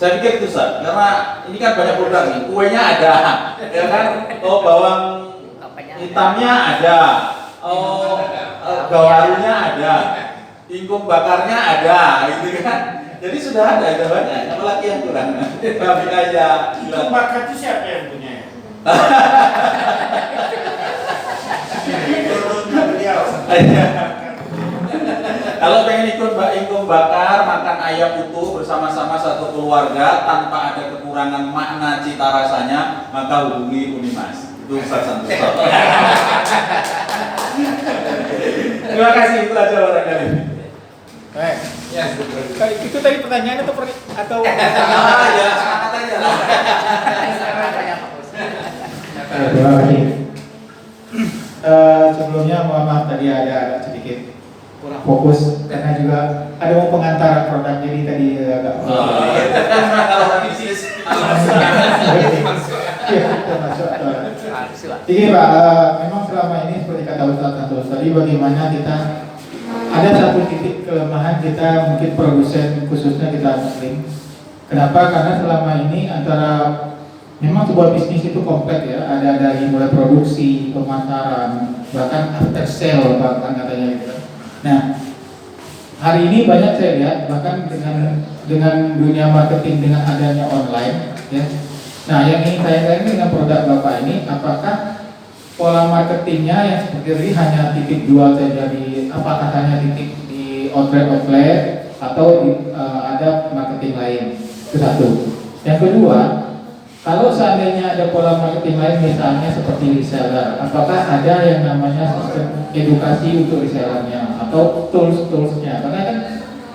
Saya pikir itu Ustaz, karena ini kan banyak produk nih, kuenya ada, ya kan, bawang hitamnya ada, gawarunya ada, ingkung bakarnya ada, gitu kan. Jadi sudah ada banyak, apalagi yang kurang. Tapi aja. Ingkung bakar itu siapa yang punya? Turunnya beliau. Kalau pengen ikut ingkung bakar, makan ayam utuh bersama-sama satu keluarga tanpa ada kekurangan makna cita rasanya, maka hubungi Unimas. Itu Ustaz Santoso. Terima kasih, itu aja barangkali. Baik. Ya, itu tadi pertanyaan atau Ya, semangat aja. Terima kasih. Sebelumnya mohon maaf tadi ada sedikit kurang fokus karena juga ada mau pengantar produk, jadi tadi agak Kalau bisnis Jadi Pak, memang selama ini seperti kata Ustaz Santos tadi, bagaimana kita ada satu titik kelemahan kita, mungkin produsen khususnya kita Muslim. Kenapa? Karena selama ini antara memang sebuah bisnis itu kompleks ya, ada dari mulai produksi, pemasaran, bahkan after sale bahkan katanya gitu. Nah, hari ini banyak saya lihat bahkan dengan dunia marketing dengan adanya online ya. Nah, yang ingin saya tanya dengan produk Bapak ini, apakah pola marketingnya yang seperti ini hanya titik jual saja apakah hanya titik di outlet atau ada marketing lain? Itu satu. Yang kedua, kalau seandainya ada pola marketing lain misalnya seperti reseller, apakah ada yang namanya sistem edukasi untuk resellernya atau tools-toolsnya? Karena kan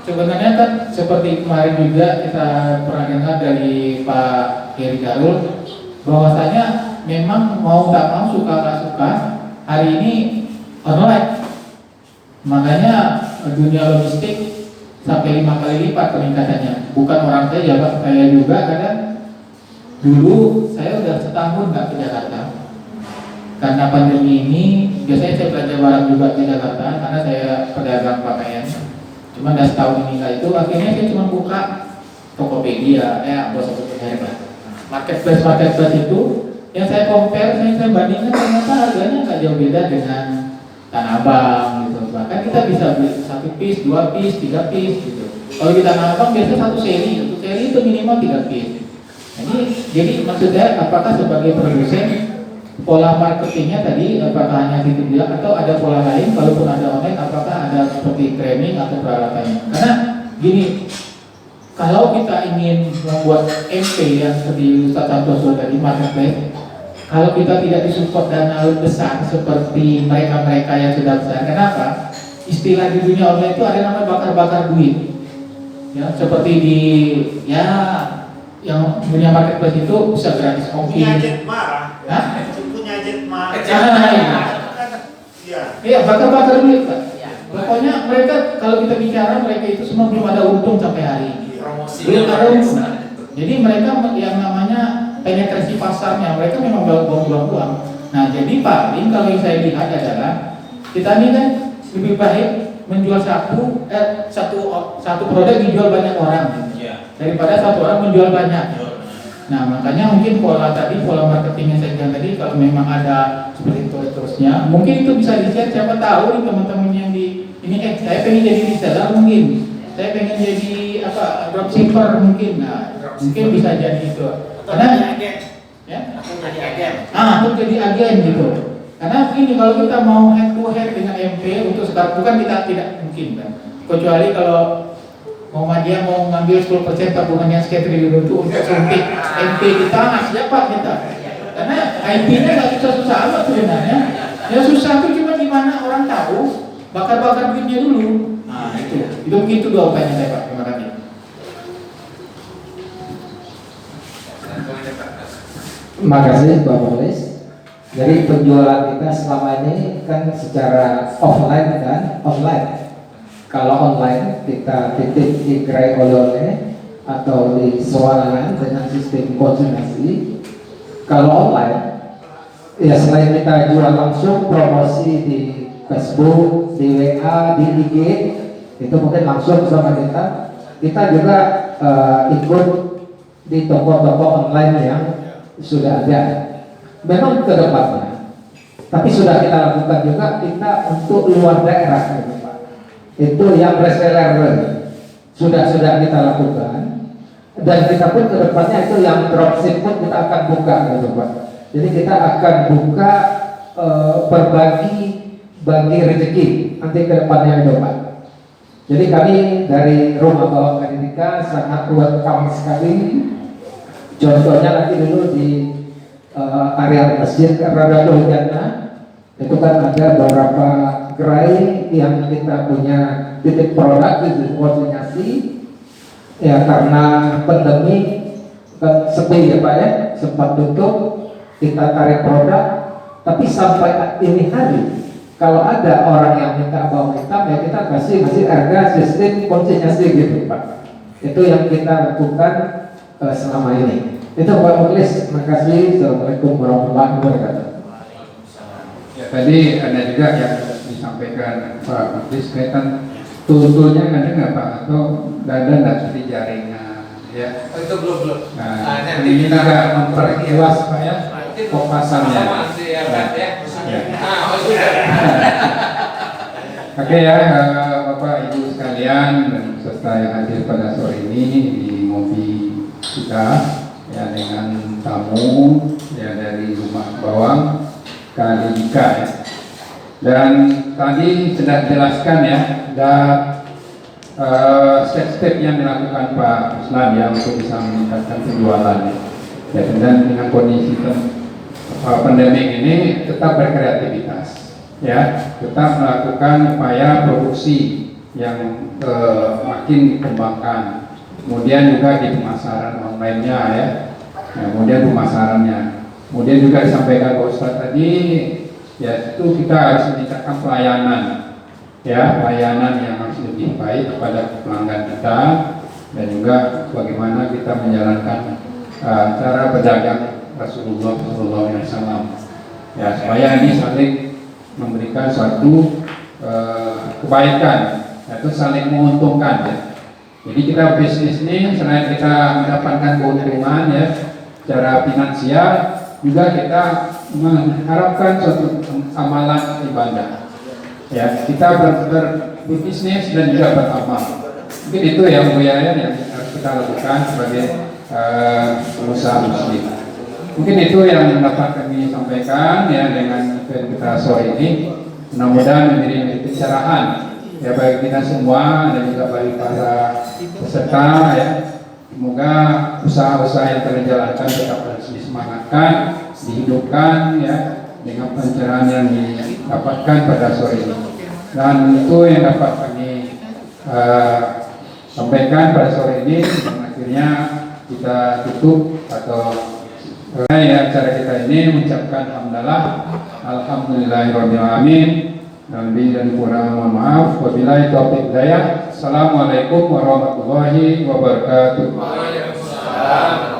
sebenarnya kan seperti kemarin juga kita pernah dengar dari Pak Heri Darul bahwasanya memang mau tak mau suka tak suka hari ini online, makanya dunia logistik sampai 5 kali lipat peningkatannya. Bukan orang saya juga kadang dulu saya udah setahun nggak ke Jakarta karena pandemi ini. Biasanya saya belanja barang juga di Jakarta karena saya pedagang pakaian. Cuma udah setahun ini nggak itu, akhirnya saya cuma buka Tokopedia, marketplace itu yang saya compare, saya bandingkan ternyata harganya nggak jauh beda dengan Tanah Abang gitu. Bahkan kita bisa beli 1 piece, 2 piece, 3 piece gitu. Kalau kita nabang biasanya satu seri itu minimal 3 piece. Jadi maksudnya apakah sebagai produsen pola marketingnya tadi apakah hanya gitu dia atau ada pola lain, kalaupun ada online apakah ada seperti training atau peralatannya? Karena gini, kalau kita ingin membuat MP yang seperti Ustaz Santoso tadi marketplace, kalau kita tidak disupport dana besar seperti mereka-mereka yang sudah besar, kenapa? Istilah di dunia online itu ada namanya bakar-bakar duit. Ya, seperti di yang punya marketplace itu bisa gratis kopi. Punya jet marah. Hah? Punya jet marah. Iya. Iya, bakar-bakar duit, Pak. Pokoknya mereka kalau kita bicara mereka itu semua belum ada untung sampai hari ini. Belum ada untung. Jadi mereka yang namanya penetrasi pasarnya mereka memang buang-buang uang. Nah, jadi paling kalau yang saya lihat adalah kita ini kan lebih baik menjual satu produk dijual banyak orang daripada satu orang menjual banyak. Nah, makanya mungkin pola marketingnya saya bilang tadi kalau memang ada seperti itu terusnya, mungkin itu bisa di-share. Siapa tahu nih teman-teman yang di ini saya pengen jadi reseller mungkin, saya pengen jadi dropshipper mungkin. Nah, mungkin bisa jadi itu. Karena ya, untuk jadi agen gitu. Karena ini kalau kita mau head to head dengan MP untuk sekarang bukan kita tidak mungkin kan. Kecuali kalau Muhammadiyah mau ngambil 10% tabungannya sekian triliun itu untuk suntik MP kita, siapa kita? Karena IP-nya nggak susah-susah amat sebenarnya. Ya susah itu cuma gimana orang tahu bakar-bakar duitnya dulu. Nah itu mungkin itu dua upaya saya Pak. Terima kasih. Terima kasih Pak Molis. Jadi penjualan kita selama ini kan secara offline dan online. Kalau online kita titip di gerai oleh-oleh atau di swalayan dengan sistem konsignasi. Kalau online, ya selain kita jual langsung promosi di Facebook, di WA, di IG, itu mungkin langsung sama kita juga ikut di toko-toko online yang sudah ada. Memang ke depannya, tapi sudah kita lakukan juga kita untuk luar daerah gitu, Pak. Itu yang reseller sudah kita lakukan, dan kita pun ke depannya itu yang dropship pun kita akan buka gitu, Pak. Jadi kita akan buka berbagi rezeki nanti ke depannya itu, Pak. Jadi kami dari Rumah Bawang Kadidika sangat welcome sekali. Contohnya nanti dulu di area masjid Radatul Jannah itu kan ada beberapa gerai yang kita punya titik produk di konsinyasi ya, karena pandemi kan sepi ya Pak ya, sempat tutup, kita tarik produk, tapi sampai ini hari kalau ada orang yang minta bawang hitam ya kita masih harga sistem konsinyasi gitu Pak. Itu yang kita lakukan selama ini. Itu Pak Mulis, terima kasih. Assalamualaikum warahmatullahi wabarakatuh. Ya, tadi ada juga yang disampaikan Pak Mulis kaitan toolnya ada nggak Pak, atau ada nggak seperti jaringan ya? Itu belum. Nah, ini juga memperjelas Pak ya kompasannya. Oke ya, Bapak Ibu sekalian dan peserta yang hadir pada sore ini di ngopi kita ya dengan tamu ya dari Rumah Bawang Kadidika ya. Dan tadi sudah dijelaskan ya, ada step-step yang dilakukan Pak Ruslan ya untuk bisa meningkatkan penjualan ya. Dan dengan kondisi pandemi ini tetap berkreativitas ya, tetap melakukan upaya produksi yang makin dikembangkan. Kemudian juga di pemasaran online-nya ya, kemudian pemasarannya. Kemudian juga disampaikan Pak Ustadz tadi, ya itu kita harus meningkatkan pelayanan, ya pelayanan yang harus lebih baik kepada pelanggan kita, dan juga bagaimana kita menjalankan cara berdagang Rasulullah SAW, ya supaya ini saling memberikan suatu kebaikan, yaitu saling menguntungkan ya. Jadi kita bisnis ini selain kita mendapatkan keuntungan ya secara finansial, juga kita mengharapkan suatu amalan ibadah. Ya, kita berbisnis dan juga beramal. Mungkin itu yang yang harus kita lakukan sebagai pengusaha muslim. Mungkin itu yang dapat kami sampaikan ya dengan event kita sore ini. Mudah-mudahan menjadi pencerahan ya bagi kita semua dan juga bagi para peserta ya. Semoga usaha-usaha yang telah dijalankan tetap harus disemangatkan, dihidupkan ya dengan pencerahan yang didapatkan pada sore ini. Dan itu yang dapat kami sampaikan pada sore ini. Dan akhirnya kita tutup atau ya acara kita ini mengucapkan hamdalah, alhamdulillahirabbil alamin. Dan lebih dan kurang mohon maaf. Wabillahi taufiq hidayah. Assalamualaikum warahmatullahi wabarakatuh. Waalaikumsalam.